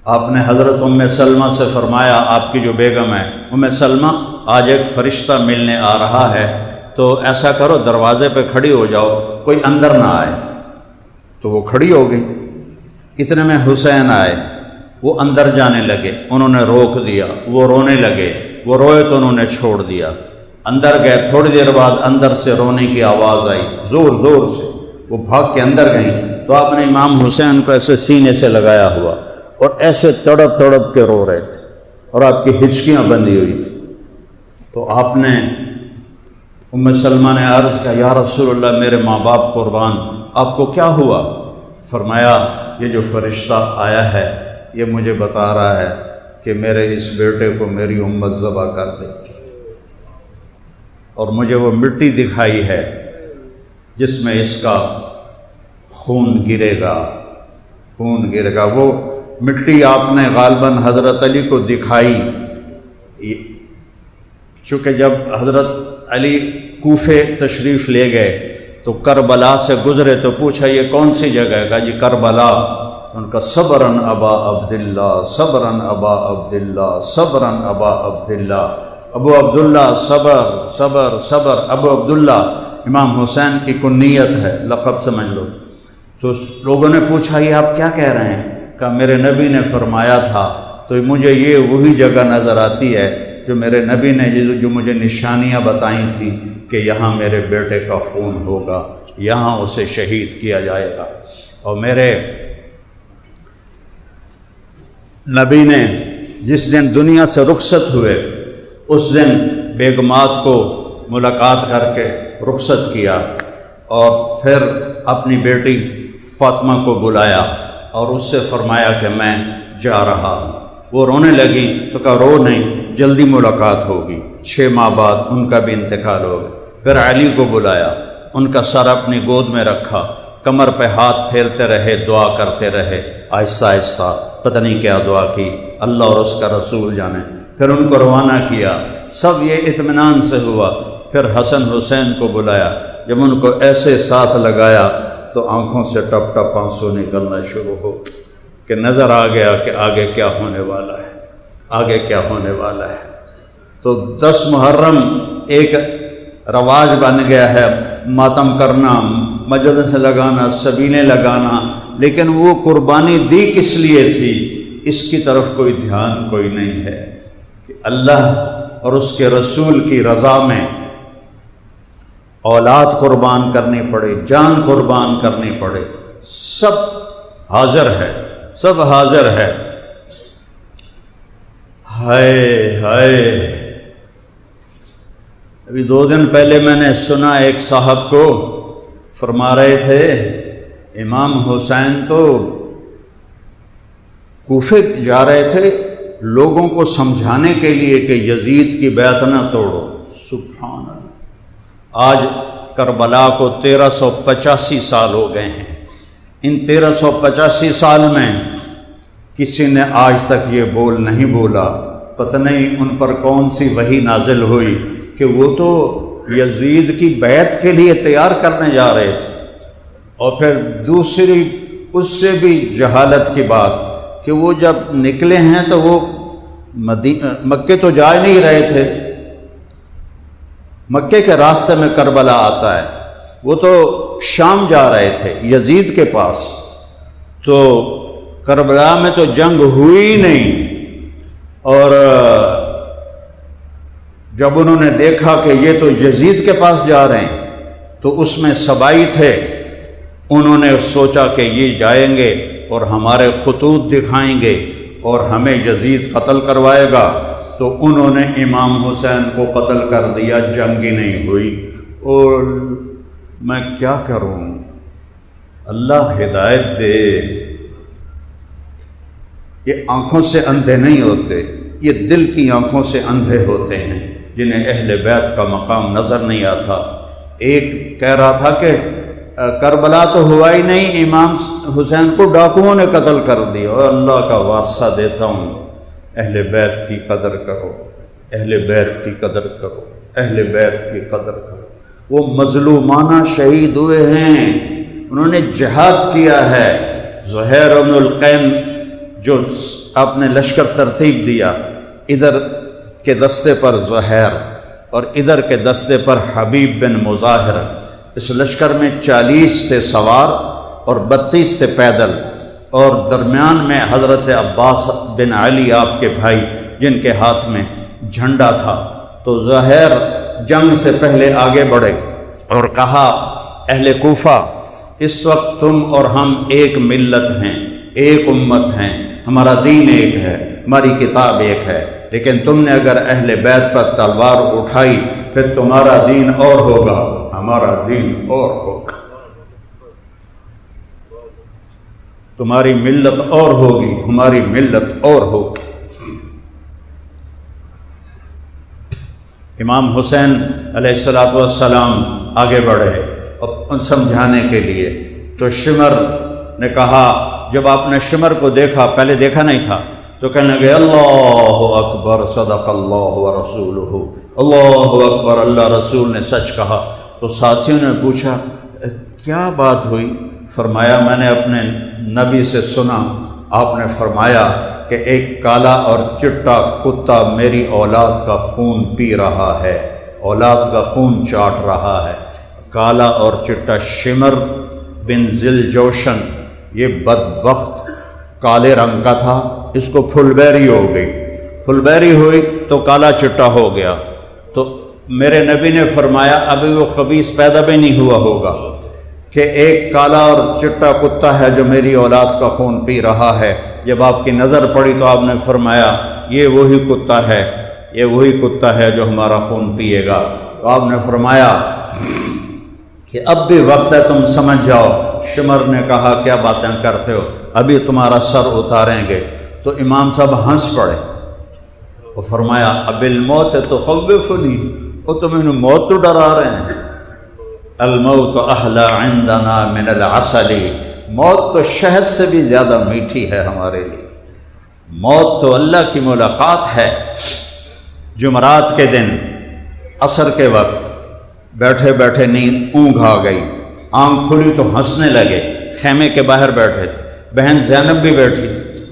آپ نے حضرت ام سلمہ سے فرمایا، آپ کی جو بیگم ہے، ام سلمہ آج ایک فرشتہ ملنے آ رہا ہے، تو ایسا کرو دروازے پہ کھڑی ہو جاؤ، کوئی اندر نہ آئے۔ تو وہ کھڑی ہو گئی، اتنے میں حسین آئے، وہ اندر جانے لگے، انہوں نے روک دیا، وہ رونے لگے، وہ روئے تو انہوں نے چھوڑ دیا، اندر گئے، تھوڑی دیر بعد اندر سے رونے کی آواز آئی زور زور سے، وہ بھاگ کے اندر گئیں، تو آپ نے امام حسین کو ایسے سینے سے لگایا ہوا اور ایسے تڑپ تڑپ کے رو رہے تھے، اور آپ کی ہچکیاں بندھی ہوئی تھی۔ تو آپ نے ام سلمہ نے عرض کیا یا رسول اللہ میرے ماں باپ قربان، آپ کو کیا ہوا؟ فرمایا یہ جو فرشتہ آیا ہے یہ مجھے بتا رہا ہے کہ میرے اس بیٹے کو میری امت ذبح کر دے، اور مجھے وہ مٹی دکھائی ہے جس میں اس کا خون گرے گا، خون گرے گا۔ وہ مٹی آپ نے غالباً حضرت علی کو دکھائی، چونکہ جب حضرت علی کوفے تشریف لے گئے تو کربلا سے گزرے تو پوچھا یہ کون سی جگہ ہے؟ کہا جی کربلا۔ ان کا صبراً ابا عبداللہ، صبراً ابا عبداللہ، صبراً ابا عبداللہ، ابو عبداللہ، صبر صبر صبر۔ ابو عبداللہ امام حسین کی کنیت ہے، لقب سمجھ لو۔ تو لوگوں نے پوچھا یہ آپ کیا کہہ رہے ہیں؟ کہا میرے نبی نے فرمایا تھا، تو مجھے یہ وہی جگہ نظر آتی ہے جو میرے نبی نے جو مجھے نشانیاں بتائی تھیں کہ یہاں میرے بیٹے کا خون ہوگا، یہاں اسے شہید کیا جائے گا۔ اور میرے نبی نے جس دن دنیا سے رخصت ہوئے اس دن بیگمات کو ملاقات کر کے رخصت کیا، اور پھر اپنی بیٹی فاطمہ کو بلایا اور اس سے فرمایا کہ میں جا رہا ہوں۔ وہ رونے لگی تو کہا رو نہیں، جلدی ملاقات ہوگی۔ 6 ماہ بعد ان کا بھی انتقال ہو گیا۔ پھر علی کو بلایا، ان کا سر اپنی گود میں رکھا، کمر پہ ہاتھ پھیرتے رہے، دعا کرتے رہے، آہستہ آہستہ پتہ نہیں کیا دعا کی، اللہ اور اس کا رسول جانے۔ پھر ان کو روانہ کیا، سب یہ اطمینان سے ہوا۔ پھر حسن حسین کو بلایا، جب ان کو ایسے ساتھ لگایا تو آنکھوں سے ٹپ ٹپ آنسو نکلنا شروع ہو کہ نظر آ گیا کہ آگے کیا ہونے والا ہے، آگے کیا ہونے والا ہے۔ تو 10 محرم ایک رواج بن گیا ہے، ماتم کرنا، مجلس لگانا، سبیلیں لگانا، لیکن وہ قربانی دی کس لیے تھی، اس کی طرف کوئی دھیان کوئی نہیں ہے کہ اللہ اور اس کے رسول کی رضا میں اولاد قربان کرنی پڑے، جان قربان کرنی پڑے، سب حاضر ہے، سب حاضر ہے۔ ہائے ہائے، ابھی 2 دن پہلے میں نے سنا ایک صاحب کو فرما رہے تھے امام حسین تو کوفے جا رہے تھے لوگوں کو سمجھانے کے لیے کہ یزید کی بیعت نہ توڑو۔ سبحان اللہ، آج کربلا کو 1385 سال ہو گئے ہیں۔ ان 1385 سال میں کسی نے آج تک یہ بول نہیں بولا، پتہ نہیں ان پر کون سی وحی نازل ہوئی کہ وہ تو یزید کی بیعت کے لیے تیار کرنے جا رہے تھے۔ اور پھر دوسری اس سے بھی جہالت کی بات کہ وہ جب نکلے ہیں تو وہ مکے تو جا ہی نہیں رہے تھے، مکے کے راستے میں کربلا آتا ہے، وہ تو شام جا رہے تھے یزید کے پاس۔ تو کربلا میں تو جنگ ہوئی نہیں، اور جب انہوں نے دیکھا کہ یہ تو یزید کے پاس جا رہے ہیں تو اس میں سبائی تھے، انہوں نے سوچا کہ یہ جائیں گے اور ہمارے خطوط دکھائیں گے اور ہمیں یزید قتل کروائے گا، تو انہوں نے امام حسین کو قتل کر دیا، جنگ ہی نہیں ہوئی۔ اور میں کیا کروں، اللہ ہدایت دے۔ یہ آنکھوں سے اندھے نہیں ہوتے، یہ دل کی آنکھوں سے اندھے ہوتے ہیں جنہیں اہل بیت کا مقام نظر نہیں آتا۔ ایک کہہ رہا تھا کہ کربلا تو ہوا ہی نہیں، امام حسین کو ڈاکوؤں نے قتل کر دیا۔ اور اللہ کا واسطہ دیتا ہوں، اہل بیت کی قدر کرو، اہل بیت کی قدر کرو، اہل بیت کی قدر کرو۔ وہ مظلومانہ شہید ہوئے ہیں، انہوں نے جہاد کیا ہے۔ زہیر بن القین جو آپ نے لشکر ترتیب دیا، ادھر کے دستے پر زہیر اور ادھر کے دستے پر حبیب بن مظاہر، اس لشکر میں 40 تھے سوار اور 32 تھے پیدل، اور درمیان میں حضرت عباس بن علی آپ کے بھائی جن کے ہاتھ میں جھنڈا تھا۔ تو زہیر جنگ سے پہلے آگے بڑھے اور کہا، اہل کوفہ، اس وقت تم اور ہم ایک ملت ہیں، ایک امت ہیں، ہمارا دین ایک ہے، ہماری کتاب ایک ہے، لیکن تم نے اگر اہل بیت پر تلوار اٹھائی پھر تمہارا دین اور ہوگا، ہمارا دین اور ہوگا، تمہاری ملت اور ہوگی، ہماری ملت اور ہوگی۔ امام حسین علیہ السلام آگے بڑھے ان سمجھانے کے لیے۔ تو شمر نے کہا، جب آپ نے شمر کو دیکھا، پہلے دیکھا نہیں تھا، تو کہنے لگے، اللہ اکبر، صدق اللہ ورسولہ، اللہ اکبر، اللہ رسول نے سچ کہا۔ تو ساتھیوں نے پوچھا، کیا بات ہوئی؟ فرمایا، میں نے اپنے نبی سے سنا، آپ نے فرمایا کہ ایک کالا اور چٹا کتا میری اولاد کا خون پی رہا ہے، اولاد کا خون چاٹ رہا ہے۔ کالا اور چٹا شمر بن ذل جوشن، یہ بدبخت کالے رنگ کا تھا، اس کو پھل بیری ہو گئی، پھل بیری ہوئی تو کالا چٹا ہو گیا۔ تو میرے نبی نے فرمایا، ابھی وہ خبیث پیدا بھی نہیں ہوا ہوگا کہ ایک کالا اور چٹا کتا ہے جو میری اولاد کا خون پی رہا ہے۔ جب آپ کی نظر پڑی تو آپ نے فرمایا، یہ وہی کتا ہے، یہ وہی کتا ہے جو ہمارا خون پیے گا۔ تو آپ نے فرمایا کہ اب بھی وقت ہے، تم سمجھ جاؤ۔ شمر نے کہا، کیا باتیں کرتے ہو، ابھی تمہارا سر اتاریں گے۔ تو امام صاحب ہنس پڑے، وہ فرمایا، اب الموت تخوفنی، وہ تمہیں موت تو ڈرا رہے ہیں۔ الموت احلی عندنا من العسل، موت تو شہد سے بھی زیادہ میٹھی ہے ہمارے لیے۔ موت تو اللہ کی ملاقات ہے۔ جمعرات کے دن عصر کے وقت بیٹھے بیٹھے نیند اونگھ آ گئی، آنکھ کھلی تو ہنسنے لگے، خیمے کے باہر بیٹھے تھے، بہن زینب بھی بیٹھی تھی،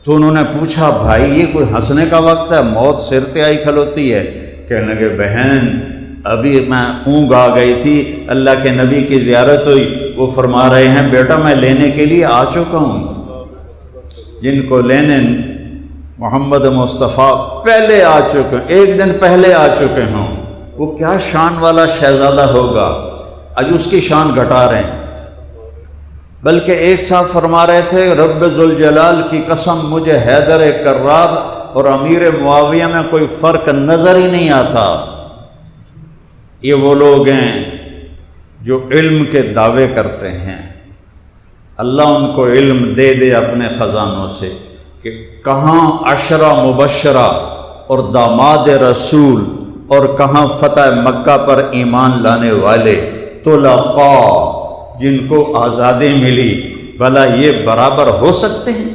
تو انہوں نے پوچھا بھائی یہ کوئی ہنسنے کا وقت ہے، موت سر پہ آئی کھلوتی ہے؟ کہنے لگے بہن ابھی میں اونگھ آ گئی تھی، اللہ کے نبی کی زیارت ہوئی، وہ فرما رہے ہیں بیٹا میں لینے کے لیے آ چکا ہوں۔ جن کو لینے محمد مصطفیٰ پہلے آ چکے، ایک دن پہلے آ چکے ہوں، وہ کیا شان والا شہزادہ ہوگا، آج اس کی شان گھٹا رہے ہیں۔ بلکہ ایک صاحب فرما رہے تھے رب ذوالجلال کی قسم مجھے حیدر کرار اور امیر معاویہ میں کوئی فرق نظر ہی نہیں آتا۔ یہ وہ لوگ ہیں جو علم کے دعوے کرتے ہیں، اللہ ان کو علم دے دے اپنے خزانوں سے کہ کہاں عشرہ مبشرہ اور داماد رسول اور کہاں فتح مکہ پر ایمان لانے والے طلقاء جن کو آزادی ملی، بھلا یہ برابر ہو سکتے ہیں؟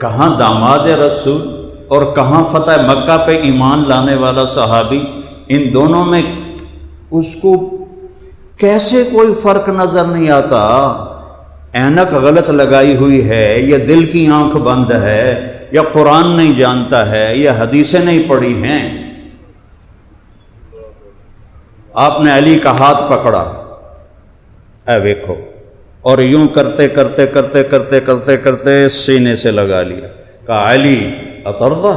کہاں داماد رسول اور کہاں فتح مکہ پہ ایمان لانے والا صحابی، ان دونوں میں اس کو کیسے کوئی فرق نظر نہیں آتا؟ اینک غلط لگائی ہوئی ہے، یا دل کی آنکھ بند ہے، یا قرآن نہیں جانتا ہے، یا حدیثیں نہیں پڑھی ہیں۔ آپ نے علی کا ہاتھ پکڑا، اے ویکھو، اور یوں کرتے کرتے کرتے کرتے کرتے کرتے سینے سے لگا لیا، کہا علی اترضی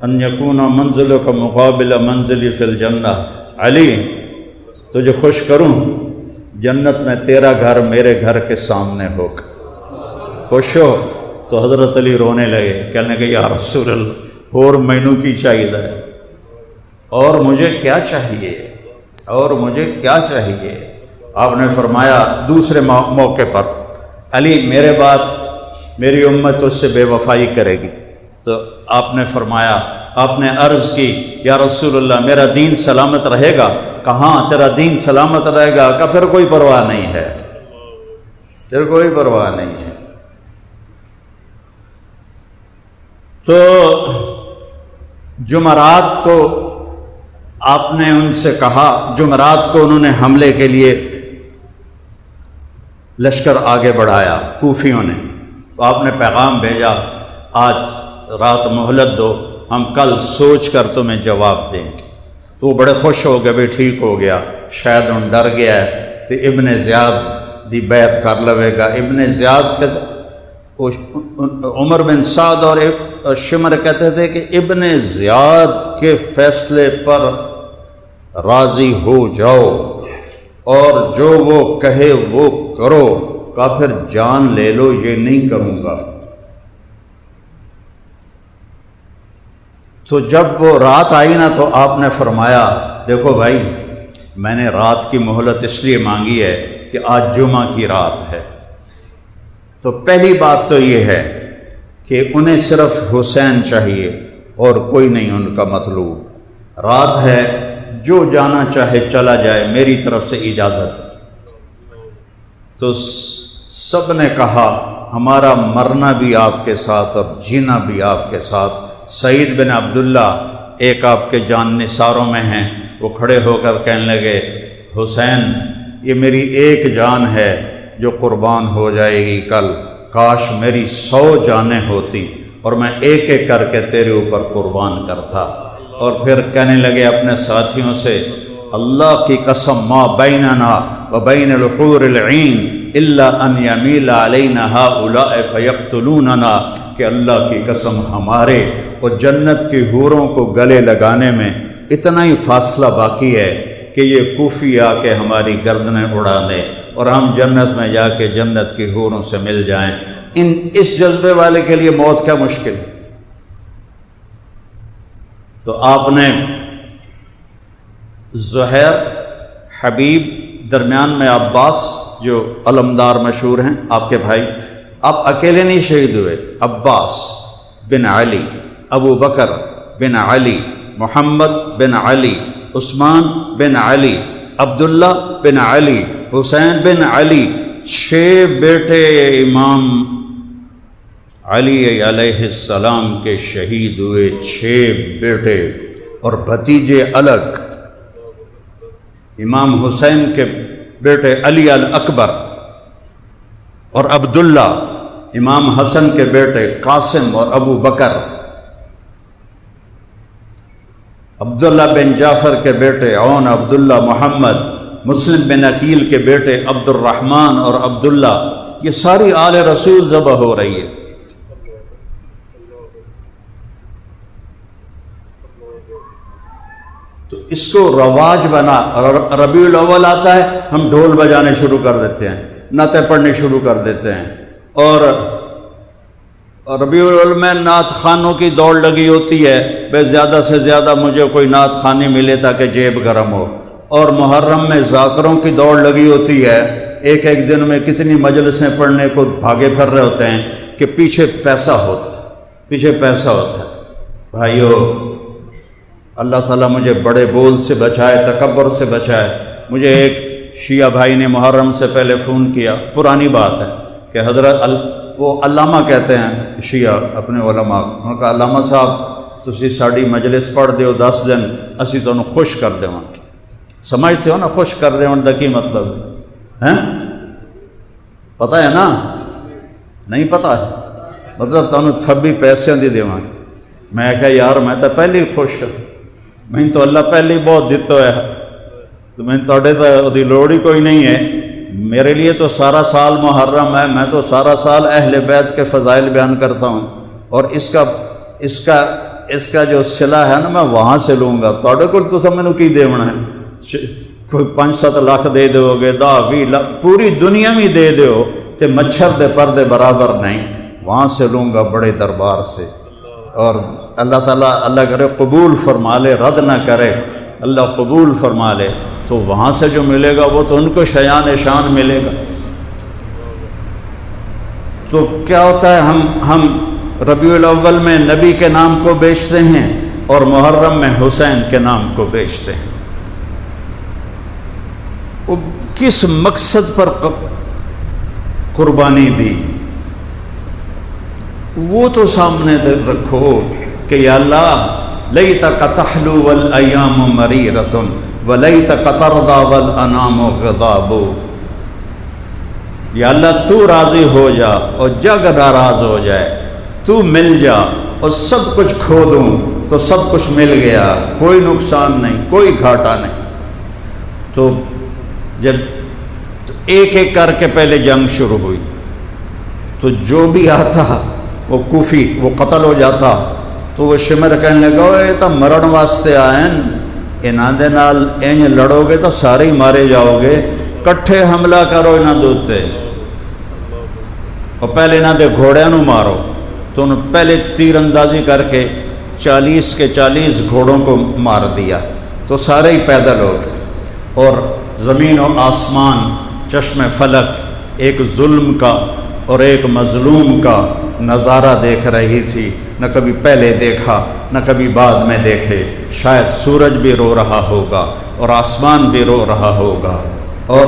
ان یکون منزلک مقابل منزلی فی الجنہ، علی تجھے خوش کروں جنت میں تیرا گھر میرے گھر کے سامنے ہوگا، خوش ہو؟ تو حضرت علی رونے لگے، کہنے لگے یا رسول اللہ اور مینوں کی چاہیے ہے، اور مجھے کیا چاہیے، اور مجھے کیا چاہیے؟ آپ نے فرمایا دوسرے موقع پر علی میرے بعد میری امت اس سے بے وفائی کرے گی، تو آپ نے فرمایا، آپ نے عرض کی یا رسول اللہ میرا دین سلامت رہے گا؟ کہاں تیرا دین سلامت رہے گا؟ کہ پھر کوئی پرواہ نہیں ہے، پھر کوئی پرواہ نہیں ہے۔ تو جمعرات کو آپ نے ان سے کہا، جمعرات کو انہوں نے حملے کے لیے لشکر آگے بڑھایا کوفیوں نے، تو آپ نے پیغام بھیجا آج رات مہلت دو، ہم کل سوچ کر تمہیں جواب دیں گے۔ تو وہ بڑے خوش ہو گئے، بھی ٹھیک ہو گیا، شاید ان ڈر گیا ہے تو ابن زیاد دی بیعت کر لوے گا۔ ابن زیاد کے عمر بن سعد اور شمر کہتے تھے کہ ابن زیاد کے فیصلے پر راضی ہو جاؤ اور جو وہ کہے وہ کرو، کا پھر جان لے لو یہ نہیں کروں گا۔ تو جب وہ رات آئی نا تو آپ نے فرمایا دیکھو بھائی میں نے رات کی مہلت اس لیے مانگی ہے کہ آج جمعہ کی رات ہے، تو پہلی بات تو یہ ہے کہ انہیں صرف حسین چاہیے اور کوئی نہیں ان کا مطلوب، رات ہے جو جانا چاہے چلا جائے، میری طرف سے اجازت ہے۔ تو سب نے کہا ہمارا مرنا بھی آپ کے ساتھ اور جینا بھی آپ کے ساتھ۔ سعید بن عبداللہ ایک آپ کے جان نثاروں میں ہیں، وہ کھڑے ہو کر کہنے لگے حسین یہ میری ایک جان ہے جو قربان ہو جائے گی کل، کاش میری 100 جانیں ہوتی اور میں ایک ایک کر کے تیرے اوپر قربان کرتا۔ اور پھر کہنے لگے اپنے ساتھیوں سے اللہ کی قسم ما بیننا و بین الحور العین الا ان یمیل علینا ہؤلاء فیقتلوننا، کہ اللہ کی قسم ہمارے اور جنت کی حوروں کو گلے لگانے میں اتنا ہی فاصلہ باقی ہے کہ یہ کوفی آ کے ہماری گردنیں اڑا دیں اور ہم جنت میں جا کے جنت کی حوروں سے مل جائیں۔ اس جذبے والے کے لیے موت کیا مشکل۔ تو آپ نے زہیر، حبیب، درمیان میں عباس جو علمدار مشہور ہیں آپ کے بھائی، آپ اکیلے نہیں شہید ہوئے، عباس بن علی، ابو بکر بن علی، محمد بن علی، عثمان بن علی، عبداللہ بن علی، حسین بن علی، 6 بیٹے امام علی علیہ السلام کے شہید ہوئے، 6 بیٹے اور بھتیجے الگ۔ امام حسین کے بیٹے علی الاکبر اور عبداللہ، امام حسن کے بیٹے قاسم اور ابو بکر، عبداللہ بن جعفر کے بیٹے عون، عبداللہ محمد، مسلم بن عقیل کے بیٹے عبد الرحمن اور عبداللہ، یہ ساری آل رسول ذبح ہو رہی ہے۔ تو اس کو رواج بنا، ربیع الاول آتا ہے ہم ڈھول بجانے شروع کر دیتے ہیں، نعتیں پڑھنے شروع کر دیتے ہیں، اور ربیع الاول میں نعت خوانوں کی دوڑ لگی ہوتی ہے، بے زیادہ سے زیادہ مجھے کوئی نعت خوانی ملے تاکہ جیب گرم ہو، اور محرم میں ذاکروں کی دوڑ لگی ہوتی ہے، ایک ایک دن میں کتنی مجلسیں پڑھنے کو بھاگے پھر رہے ہوتے ہیں کہ پیچھے پیسہ ہوتا ہے۔ بھائیو، اللہ تعالیٰ مجھے بڑے بول سے بچائے، تکبر سے بچائے۔ مجھے ایک شیعہ بھائی نے محرم سے پہلے فون کیا، پرانی بات ہے، کہ حضرت وہ علامہ کہتے ہیں شیعہ اپنے علماء، انہوں نے کہا علامہ صاحب تسی ساڑی مجلس پڑھ دیو 10 دن، اسی تو انہوں خوش کر دے ہوں۔ سمجھتے ہو نا خوش کر دے ہوں دا کی مطلب ہے؟ پتہ ہے نا؟ نہیں پتہ ہے؟ مطلب تو انہوں تھبی پیسے دی دے ہوں۔ میں کہا یار میں تو پہلے خوش ہوں، میں تو اللہ پہلے بہت دیتا ہے، تو میں توڑے تو دی لوڑ ہی کوئی نہیں ہے، میرے لیے تو سارا سال محرم ہے، میں تو سارا سال اہل بیت کے فضائل بیان کرتا ہوں، اور اس کا جو صلہ ہے نا میں وہاں سے لوں گا، توڑے کو تو میں نے کی دیونا ہے، کوئی 5-7 لاکھ دے دو گے، 10-20 لاکھ پوری دنیا میں دے دو تے مچھر دے پردے برابر نہیں، وہاں سے لوں گا بڑے دربار سے، اور اللہ تعالیٰ اللہ کرے قبول فرما لے، رد نہ کرے، اللہ قبول فرما لے، تو وہاں سے جو ملے گا وہ تو ان کو شیان شان ملے گا۔ تو کیا ہوتا ہے، ہم ربیع الاول میں نبی کے نام کو بیچتے ہیں اور محرم میں حسین کے نام کو بیچتے ہیں۔ وہ کس مقصد پر قربانی دی وہ تو سامنے رکھو کہ یا اللہ لیتک تحلو والایام مریرۃ ولیتک ترضی والانام غضاب، یا اللہ تو راضی ہو جا اور جگ ناراض ہو جائے، تو مل جا اور سب کچھ کھو دوں تو سب کچھ مل گیا، کوئی نقصان نہیں، کوئی گھاٹا نہیں۔ تو جب ایک ایک کر کے پہلے جنگ شروع ہوئی تو جو بھی آتا وہ کوفی وہ قتل ہو جاتا، تو وہ شمر کہنے لگا یہ تو مرن واسطے آئیں، انہاں دے نال انج لڑو گے تو سارے ہی مارے جاؤ گے، کٹھے حملہ کرو انہاں دے اوتے اور پہلے انہاں دے گھوڑیاں نو مارو۔ تو انہوں پہلے تیر اندازی کر کے 40 کے 40 گھوڑوں کو مار دیا، تو سارے ہی پیدل ہو گئے، اور زمین و آسمان چشم فلک ایک ظلم کا اور ایک مظلوم کا نظارہ دیکھ رہی تھی، نہ کبھی پہلے دیکھا نہ کبھی بعد میں دیکھے۔ شاید سورج بھی رو رہا ہوگا اور آسمان بھی رو رہا ہوگا، اور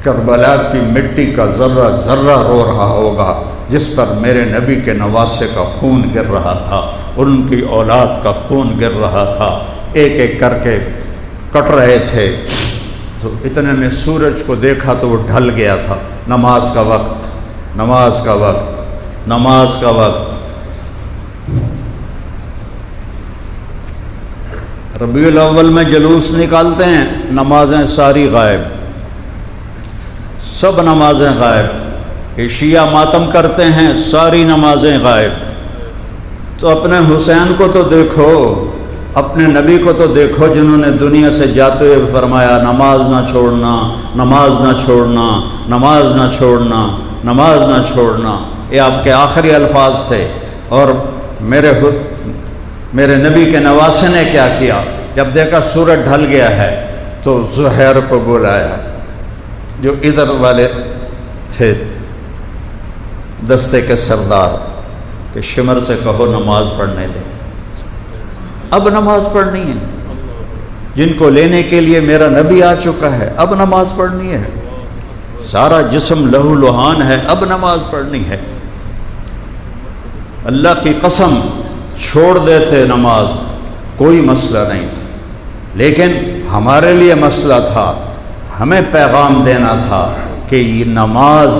کربلا کی مٹی کا ذرہ ذرہ رو رہا ہوگا، جس پر میرے نبی کے نواسے کا خون گر رہا تھا، ان کی اولاد کا خون گر رہا تھا، ایک ایک کر کے کٹ رہے تھے۔ تو اتنے میں سورج کو دیکھا تو وہ ڈھل گیا تھا، نماز کا وقت، نماز کا وقت، نماز کا وقت۔ ربیع الاول میں جلوس نکالتے ہیں، نمازیں ساری غائب، سب نمازیں غائب۔ یہ شیعہ ماتم کرتے ہیں، ساری نمازیں غائب۔ تو اپنے حسین کو تو دیکھو، اپنے نبی کو تو دیکھو، جنہوں نے دنیا سے جاتے ہوئے فرمایا نماز نہ چھوڑنا، نماز نہ چھوڑنا، نماز نہ چھوڑنا، نماز نہ چھوڑنا، یہ آپ کے آخری الفاظ تھے۔ اور میرے نبی کے نواسے نے کیا کیا، جب دیکھا سورج ڈھل گیا ہے تو زہیر کو بلایا، جو ادھر والے تھے دستے کے سردار، کہ شمر سے کہو نماز پڑھنے دے، اب نماز پڑھنی ہے۔ جن کو لینے کے لیے میرا نبی آ چکا ہے، اب نماز پڑھنی ہے، سارا جسم لہو لہان ہے، اب نماز پڑھنی ہے۔ اللہ کی قسم چھوڑ دیتے نماز، کوئی مسئلہ نہیں تھا، لیکن ہمارے لیے مسئلہ تھا، ہمیں پیغام دینا تھا کہ یہ نماز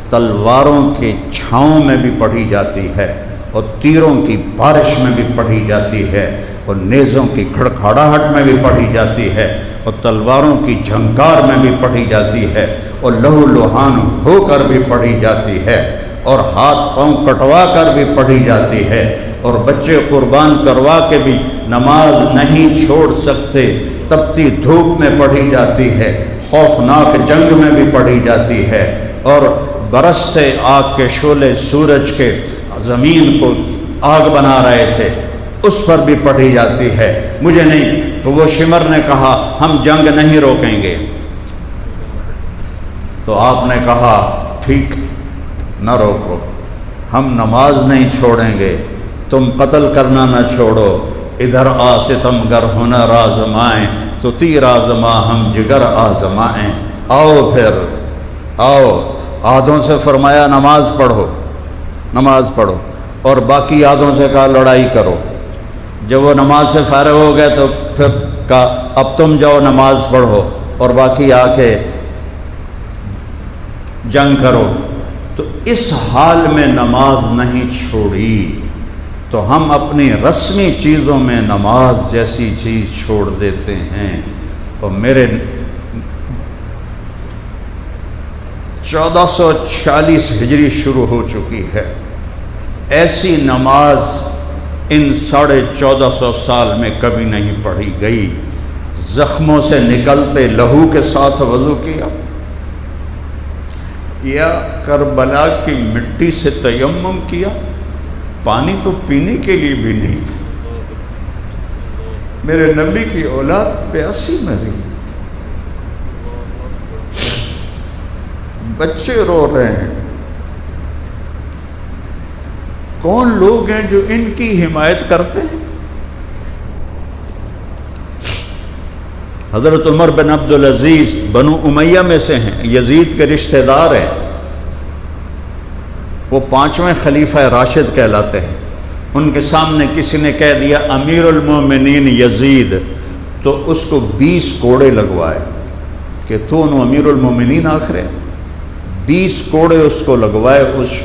تلواروں کے چھاؤں میں بھی پڑھی جاتی ہے، اور تیروں کی بارش میں بھی پڑھی جاتی ہے، اور نیزوں کی کھڑکھڑاہٹ میں بھی پڑھی جاتی ہے، اور تلواروں کی جھنکار میں بھی پڑھی جاتی ہے، اور لہو لہان ہو کر بھی پڑھی جاتی ہے، اور ہاتھ پاؤں کٹوا کر بھی پڑھی جاتی ہے، اور بچے قربان کروا کے بھی نماز نہیں چھوڑ سکتے، تپتی دھوپ میں پڑھی جاتی ہے، خوفناک جنگ میں بھی پڑھی جاتی ہے، اور برستے آگ کے شعلے سورج کے زمین کو آگ بنا رہے تھے، اس پر بھی پڑھی جاتی ہے۔ مجھے نہیں تو وہ شمر نے کہا ہم جنگ نہیں روکیں گے، تو آپ نے کہا ٹھیک نہ روکو، ہم نماز نہیں چھوڑیں گے، تم قتل کرنا نہ چھوڑو، ادھر آ ستمگر ہنر آزمائیں تو تیر آزما ہم جگر آزمائیں، آؤ پھر آؤ۔ آدھوں سے فرمایا نماز پڑھو، نماز پڑھو، اور باقی آدھوں سے کہا لڑائی کرو۔ جب وہ نماز سے فارغ ہو گئے تو پھر کہا اب تم جاؤ نماز پڑھو اور باقی آ کے جنگ کرو۔ تو اس حال میں نماز نہیں چھوڑی، تو ہم اپنی رسمی چیزوں میں نماز جیسی چیز چھوڑ دیتے ہیں۔ اور میرے 1440 ہجری شروع ہو چکی ہے، ایسی نماز ان 1450 سال میں کبھی نہیں پڑھی گئی۔ زخموں سے نکلتے لہو کے ساتھ وضو کیا، یا کربلا کی مٹی سے تیمم کیا، پانی تو پینے کے لیے بھی نہیں تھا۔ میرے نبی کی اولاد پیاسی مری، بچے رو رہے ہیں، کون لوگ ہیں جو ان کی حمایت کرتے ہیں؟ حضرت عمر بن عبدالعزیز بنو امیہ میں سے ہیں، یزید کے رشتہ دار ہیں، وہ 5ویں خلیفہ راشد کہلاتے ہیں۔ ان کے سامنے کسی نے کہہ دیا امیر المومنین یزید، تو اس کو 20 کوڑے لگوائے کہ تو انہوں امیر المومنین آخر ہے۔ 20 کوڑے اس کو لگوائے اس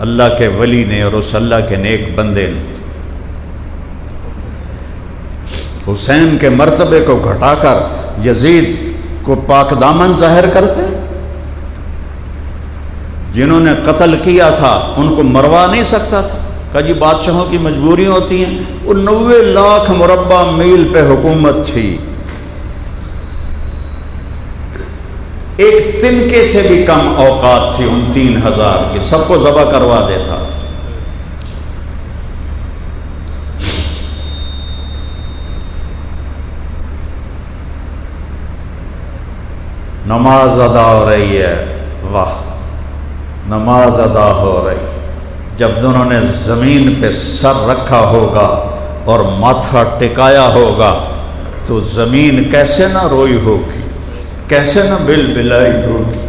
اللہ کے ولی نے اور اس اللہ کے نیک بندے نے۔ حسین کے مرتبے کو گھٹا کر یزید کو پاک دامن ظاہر کرتے، جنہوں نے قتل کیا تھا ان کو مروا نہیں سکتا تھا، کہا جی بادشاہوں کی مجبوری ہوتی ہیں۔ وہ 90 لاکھ مربع میل پہ حکومت تھی، ایک تنکے سے بھی کم اوقات تھی ان 3000 کی، سب کو ذبح کروا دیتا۔ نماز ادا ہو رہی ہے، واہ نماز ادا ہو رہی۔ جب دونوں نے زمین پہ سر رکھا ہوگا اور ماتھا ٹکایا ہوگا تو زمین کیسے نہ روئی ہوگی، کیسے نہ بل بلائی ہوگی،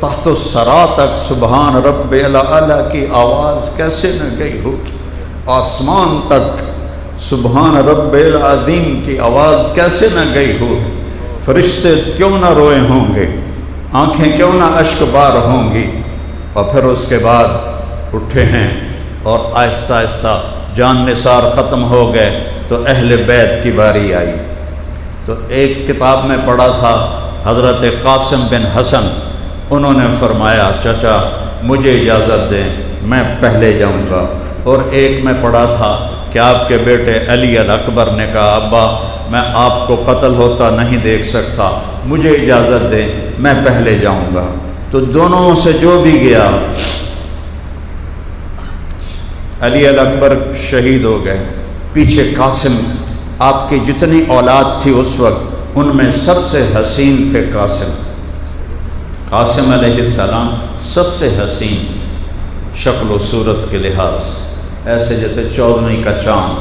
تحت الثری تک سبحان رب الاعلی کی آواز کیسے نہ گئی ہوگی، آسمان تک سبحان رب العظیم کی آواز کیسے نہ گئی ہوگی۔ فرشتے کیوں نہ روئے ہوں گے، آنکھیں کیوں نہ اشک بار ہوں گی۔ اور پھر اس کے بعد اٹھے ہیں اور آہستہ آہستہ جان نثار ختم ہو گئے تو اہل بیت کی باری آئی۔ تو ایک کتاب میں پڑھا تھا حضرت قاسم بن حسن، انہوں نے فرمایا چچا مجھے اجازت دیں میں پہلے جاؤں گا، اور ایک میں پڑھا تھا کہ آپ کے بیٹے علی الاکبر نے کہا ابا میں آپ کو قتل ہوتا نہیں دیکھ سکتا، مجھے اجازت دیں میں پہلے جاؤں گا۔ تو دونوں سے جو بھی گیا، علی الاکبر شہید ہو گئے، پیچھے قاسم، آپ کی جتنی اولاد تھی اس وقت ان میں سب سے حسین تھے قاسم۔ قاسم علیہ السلام سب سے حسین تھے شکل و صورت کے لحاظ سے، ایسے جیسے 14ویں کا چاند۔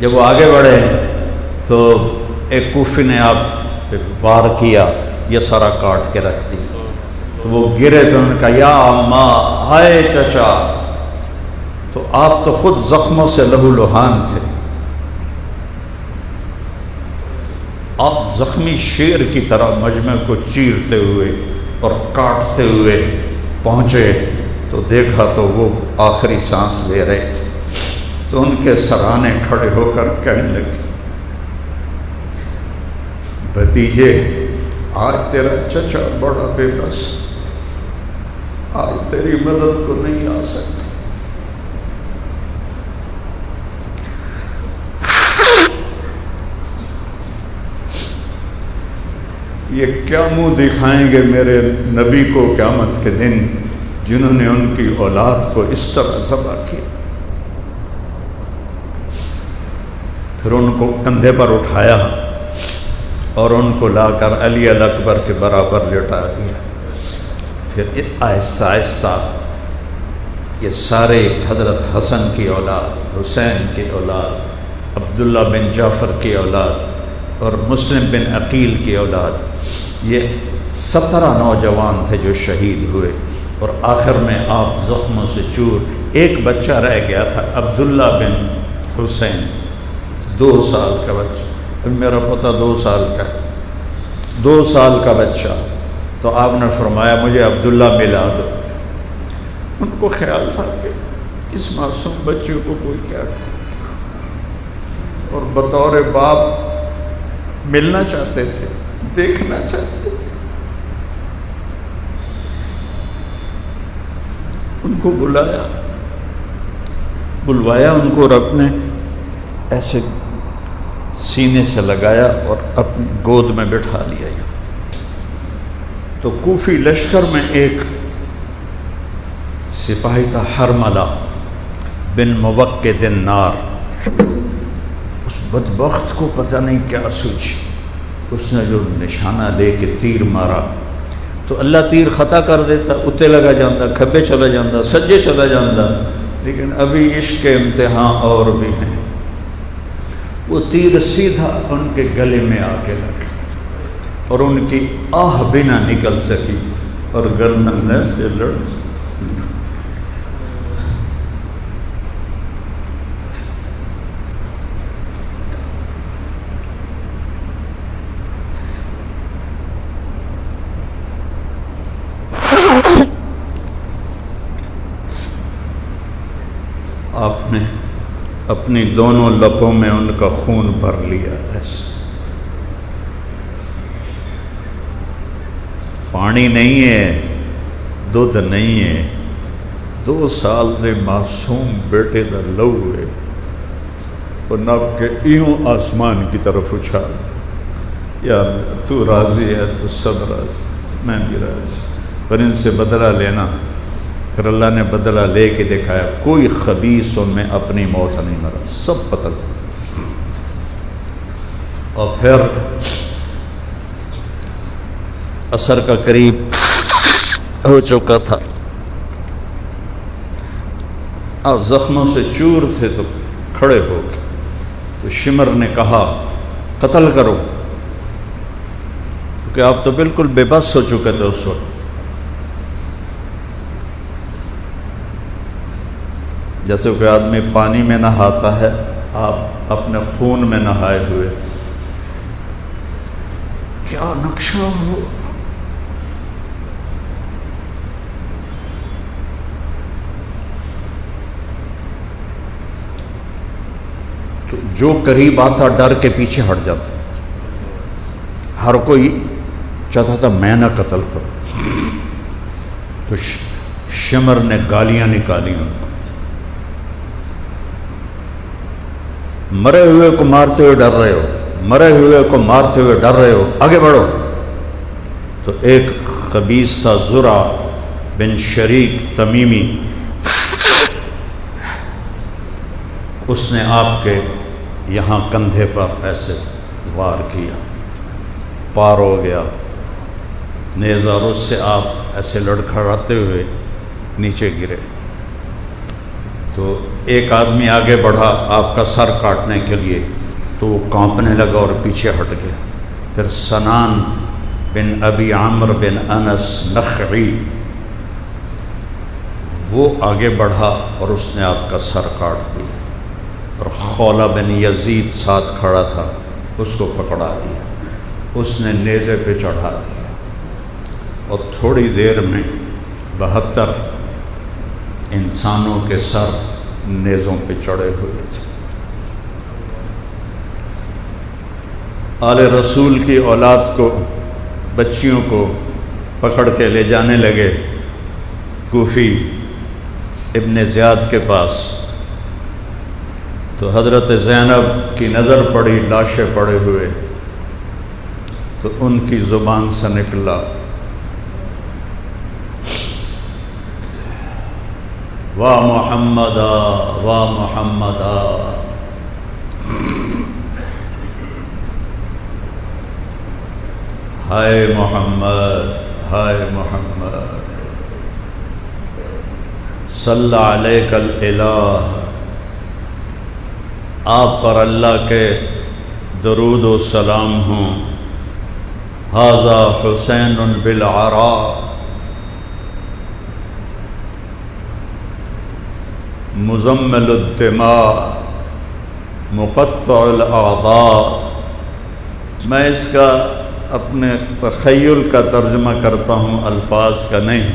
جب وہ آگے بڑھے تو ایک کوفی نے آپ پہ وار کیا، یہ سارا کاٹ کے رکھ دیا، تو وہ گرے تو انہوں نے کہا یا اماں، ہائے چچا، تو آپ تو خود زخموں سے لہو لہان تھے، آپ زخمی شیر کی طرح مجمع کو چیرتے ہوئے اور کاٹتے ہوئے پہنچے تو دیکھا تو وہ آخری سانس لے رہے تھے، تو ان کے سرانے کھڑے ہو کر کہنے لگے بھتیجے، آج تیرا چچا بڑا بے بس، آج تیری مدد کو نہیں آ سکتا۔ یہ کیا منہ دکھائیں گے میرے نبی کو قیامت کے دن، جنہوں نے ان کی اولاد کو اس طرح ذبح کیا۔ پھر ان کو کندھے پر اٹھایا اور ان کو لا کر علی اکبر کے برابر لٹا دیا۔ پھر آہستہ آہستہ یہ سارے حضرت حسن کی اولاد، حسین کی اولاد، عبداللہ بن جعفر کی اولاد اور مسلم بن عقیل کی اولاد، یہ 17 نوجوان تھے جو شہید ہوئے، اور آخر میں آپ زخموں سے چور، ایک بچہ رہ گیا تھا عبداللہ بن حسین، 2 سال کا بچہ، میرا پوتا 2 سال کا ہے، 2 سال کا بچہ، تو آپ نے فرمایا مجھے عبداللہ ملا دو۔ ان کو خیال تھا کہ اس معصوم بچے کو کوئی کیا کرے، اور بطور باپ ملنا چاہتے تھے، دیکھنا چاہتے تھے۔ ان کو بلوایا ان کو، اور اپنے ایسے سینے سے لگایا اور اپنی گود میں بٹھا لیا۔ تو کوفی لشکر میں ایک سپاہی تھا حرملہ بن موقد النار، اس بدبخت کو پتہ نہیں کیا سوچی، اس نے جو نشانہ لے کے تیر مارا تو اللہ تیر خطا کر دیتا، اتے لگا جاندہ، کھبے چلا جاندہ، سجے چلا جاندہ، لیکن ابھی عشق کے امتحان اور بھی ہیں۔ وہ تیر سیدھا ان کے گلے میں آ کے لگا اور ان کی آہ بھی نہ نکل سکی اور گردن سے لڑ۔ آپ نے اپنی دونوں لبوں میں ان کا خون بھر لیا، ایسے پانی نہیں ہے، دودھ نہیں ہے، 2 سال دے معصوم بیٹے دا لو ہے، اور نب کے ایوں آسمان کی طرف اچھال، یا تو راضی ہے تو سب راضی، میں بھی راضی، پر ان سے بدلہ لینا۔ پھر اللہ نے بدلہ لے کے دکھایا، کوئی خبیث ان میں اپنی موت نہیں مرا، سب قتل۔ اور پھر عصر کا قریب ہو چکا تھا، آپ زخموں سے چور تھے، تو کھڑے ہو گئے، تو شمر نے کہا قتل کرو، کیونکہ آپ تو بالکل بے بس ہو چکے تھے اس وقت۔ جیسے کوئی آدمی پانی میں نہاتا ہے، آپ اپنے خون میں نہائے ہوئے، کیا نقشہ ہو۔ تو جو قریب آتا ڈر کے پیچھے ہٹ جاتا، ہر کوئی چاہتا تھا میں نہ قتل کروں۔ تو شمر نے گالیاں نکالی ان کو، مرے ہوئے کو مارتے ہوئے ڈر رہے ہو، مرے ہوئے کو مارتے ہوئے ڈر رہے ہو، آگے بڑھو۔ تو ایک خبیث تھا زرع بن شریک تمیمی، اس نے آپ کے یہاں کندھے پر ایسے وار کیا، پار ہو گیا نیزہ، اور اس سے آپ ایسے لڑکھڑاتے ہوئے نیچے گرے۔ تو ایک آدمی آگے بڑھا آپ کا سر کاٹنے کے لیے، تو وہ کانپنے لگا اور پیچھے ہٹ گیا۔ پھر سنان بن ابی عمرو بن انس نخعی وہ آگے بڑھا اور اس نے آپ کا سر کاٹ دیا، اور خولہ بن یزید ساتھ کھڑا تھا، اس کو پکڑا دیا، اس نے نیزے پہ چڑھا دیا، اور تھوڑی دیر میں 72 انسانوں کے سر نیزوں پہ چڑھے ہوئے تھے۔ آل رسول کی اولاد کو، بچیوں کو پکڑ کے لے جانے لگے کوفی ابن زیاد کے پاس، تو حضرت زینب کی نظر پڑی لاشیں پڑے ہوئے، تو ان کی زبان سے نکلا واہ محمدا واہ محمدا، ہائے محمد ہائے محمد، صلی علیک الالہ، آپ پر اللہ کے درود و سلام ہوں، ھذا حسین بالعراء مزمل الدماء مقطع الاعضاء۔ میں اس کا اپنے تخیل کا ترجمہ کرتا ہوں، الفاظ کا نہیں،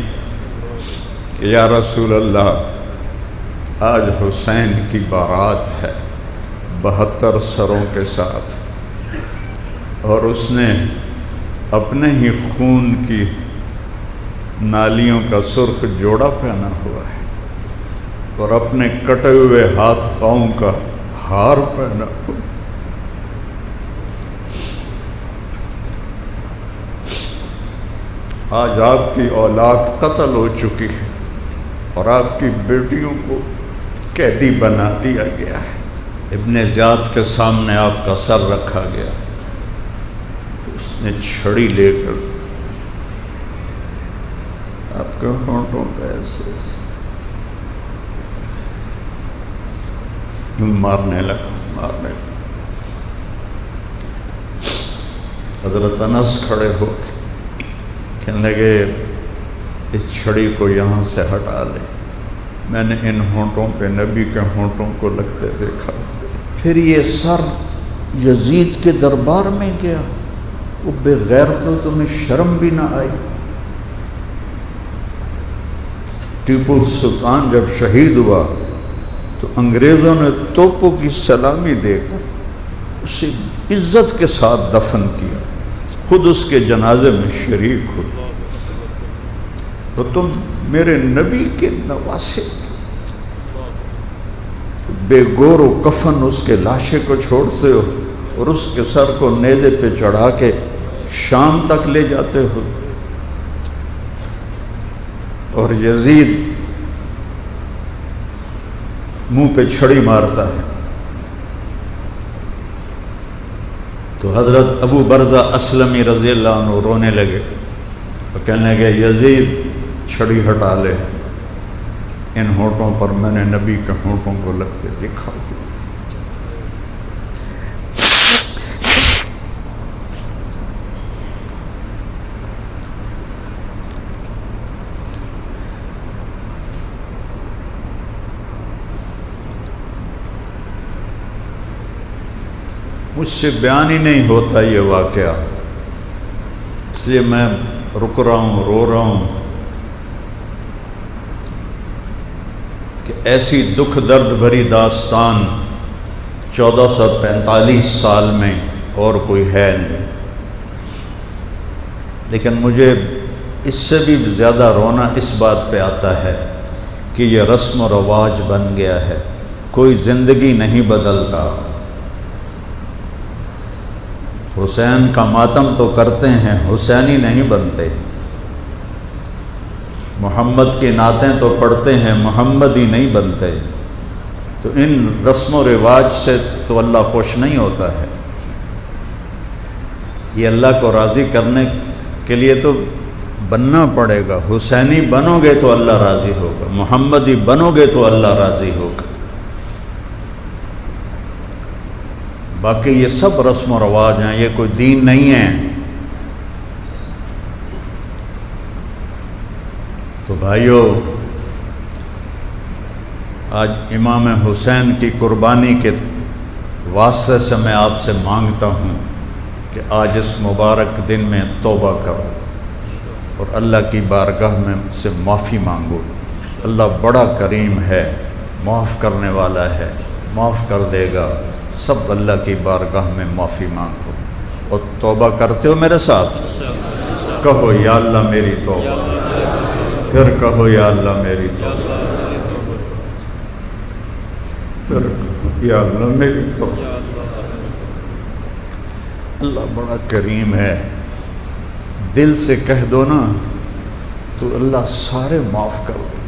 کہ یا رسول اللہ آج حسین کی بارات ہے 72 سروں کے ساتھ، اور اس نے اپنے ہی خون کی نالیوں کا سرخ جوڑا پہنا ہوا ہے، اور اپنے کٹے ہوئے ہاتھ پاؤں کا ہار پہنا ہوا۔ آج آپ کی اولاد قتل ہو چکی ہے، اور آپ کی بیٹیوں کو قیدی بنا دیا گیا ہے۔ ابن زیاد کے سامنے آپ کا سر رکھا گیا، اس نے چھڑی لے کر آپ کے ہونٹوں پہ ایسے مارنے لگا۔ حضرت انس کھڑے ہو کے کہنے لگے اس چھڑی کو یہاں سے ہٹا لے، میں نے ان ہونٹوں پہ نبی کے ہونٹوں کو لگتے دیکھا۔ پھر یہ سر یزید کے دربار میں گیا، وہ بغیر تو تمہیں شرم بھی نہ آئی۔ ٹیپو سلطان جب شہید ہوا تو انگریزوں نے توپوں کی سلامی دے کر اسے عزت کے ساتھ دفن کیا، خود اس کے جنازے میں شریک ہوئے، تو تم میرے نبی کے نواسے بے گور و کفن اس کے لاشے کو چھوڑتے ہو، اور اس کے سر کو نیزے پہ چڑھا کے شام تک لے جاتے ہو، اور یزید منہ پہ چھڑی مارتا ہے۔ تو حضرت ابو برزہ اسلمی رضی اللہ عنہ رونے لگے اور کہنے لگے یزید چھڑی ہٹا لے، ان ہونٹوں پر میں نے نبی کے ہونٹوں کو لگتے دیکھا۔ مجھ سے بیان ہی نہیں ہوتا یہ واقعہ، اس لیے میں رک رہا ہوں، رو رہا ہوں کہ ایسی دکھ درد بھری داستان 1445 سال میں اور کوئی ہے نہیں۔ لیکن مجھے اس سے بھی زیادہ رونا اس بات پہ آتا ہے کہ یہ رسم و رواج بن گیا ہے، کوئی زندگی نہیں بدلتا۔ حسین کا ماتم تو کرتے ہیں، حسینی نہیں بنتے۔ محمد کی نعتیں تو پڑھتے ہیں، محمدی نہیں بنتے۔ تو ان رسم و رواج سے تو اللہ خوش نہیں ہوتا ہے۔ یہ اللہ کو راضی کرنے کے لیے تو بننا پڑے گا، حسینی بنو گے تو اللہ راضی ہوگا، محمدی بنو گے تو اللہ راضی ہوگا۔ باقی یہ سب رسم و رواج ہیں، یہ کوئی دین نہیں ہے۔ تو بھائیو، آج امام حسین کی قربانی کے واسطے سے میں آپ سے مانگتا ہوں کہ آج اس مبارک دن میں توبہ کرو اور اللہ کی بارگاہ میں سے معافی مانگو۔ اللہ بڑا کریم ہے، معاف کرنے والا ہے، معاف کر دے گا۔ سب اللہ کی بارگاہ میں معافی مانگو اور توبہ کرتے ہو میرے ساتھ؟ کہو یا اللہ میری توبہ، پھر کہو یا اللہ میری توبہ، پھر یا اللہ میری توبہ۔ اللہ بڑا کریم ہے، دل سے کہہ دو نا تو اللہ سارے معاف کر دے۔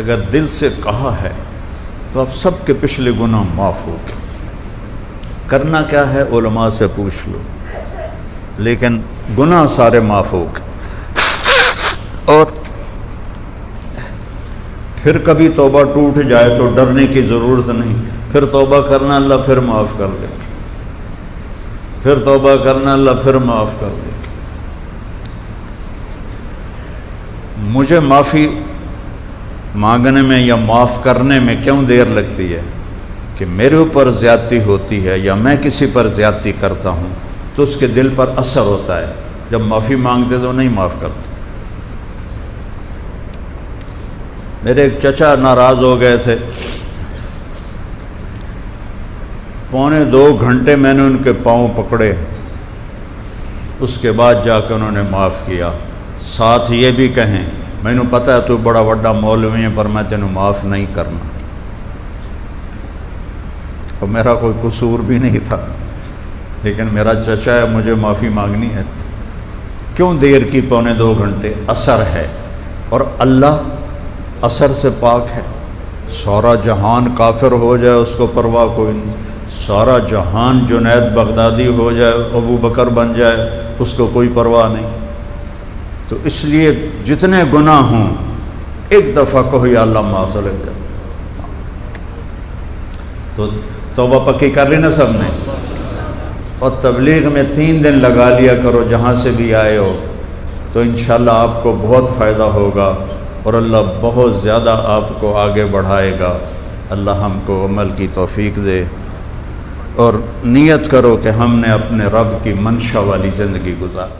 اگر دل سے کہا ہے تو اب سب کے پچھلے گناہ معاف ہو گئے۔ کرنا کیا ہے علماء سے پوچھ لو، لیکن گناہ سارے معاف ہو گئے۔ اور پھر کبھی توبہ ٹوٹ جائے تو ڈرنے کی ضرورت نہیں، پھر توبہ کرنا اللہ پھر معاف کر دے، پھر توبہ کرنا اللہ پھر معاف کر دے۔ مجھے معافی مانگنے میں یا معاف کرنے میں کیوں دیر لگتی ہے کہ میرے اوپر زیادتی ہوتی ہے یا میں کسی پر زیادتی کرتا ہوں تو اس کے دل پر اثر ہوتا ہے، جب معافی مانگتے تو نہیں معاف کرتے۔ میرے ایک چچا ناراض ہو گئے تھے، 2.25 گھنٹے میں نے ان کے پاؤں پکڑے، اس کے بعد جا کے انہوں نے معاف کیا۔ ساتھ یہ بھی کہیں مینوں پتہ ہے تو بڑا وڈا مولوی ہے پر میں تینوں معاف نہیں کرنا، اور میرا کوئی قصور بھی نہیں تھا، لیکن میرا چچا ہے، مجھے معافی مانگنی ہے۔ کیوں دیر کی 2.25 گھنٹے؟ اثر ہے، اور اللہ اثر سے پاک ہے۔ سارا جہان کافر ہو جائے اس کو پرواہ کوئی نہیں، سارا جہان جنید بغدادی ہو جائے، ابو بکر بن جائے، اس کو کوئی پرواہ نہیں۔ تو اس لیے جتنے گناہ ہوں ایک دفعہ کہو یا اللہ معاف کر دے، تو توبہ پکی کر لی نا سب نے۔ اور تبلیغ میں 3 دن لگا لیا کرو، جہاں سے بھی آئے ہو، تو انشاءاللہ آپ کو بہت فائدہ ہوگا اور اللہ بہت زیادہ آپ کو آگے بڑھائے گا۔ اللہ ہم کو عمل کی توفیق دے، اور نیت کرو کہ ہم نے اپنے رب کی منشا والی زندگی گزاری۔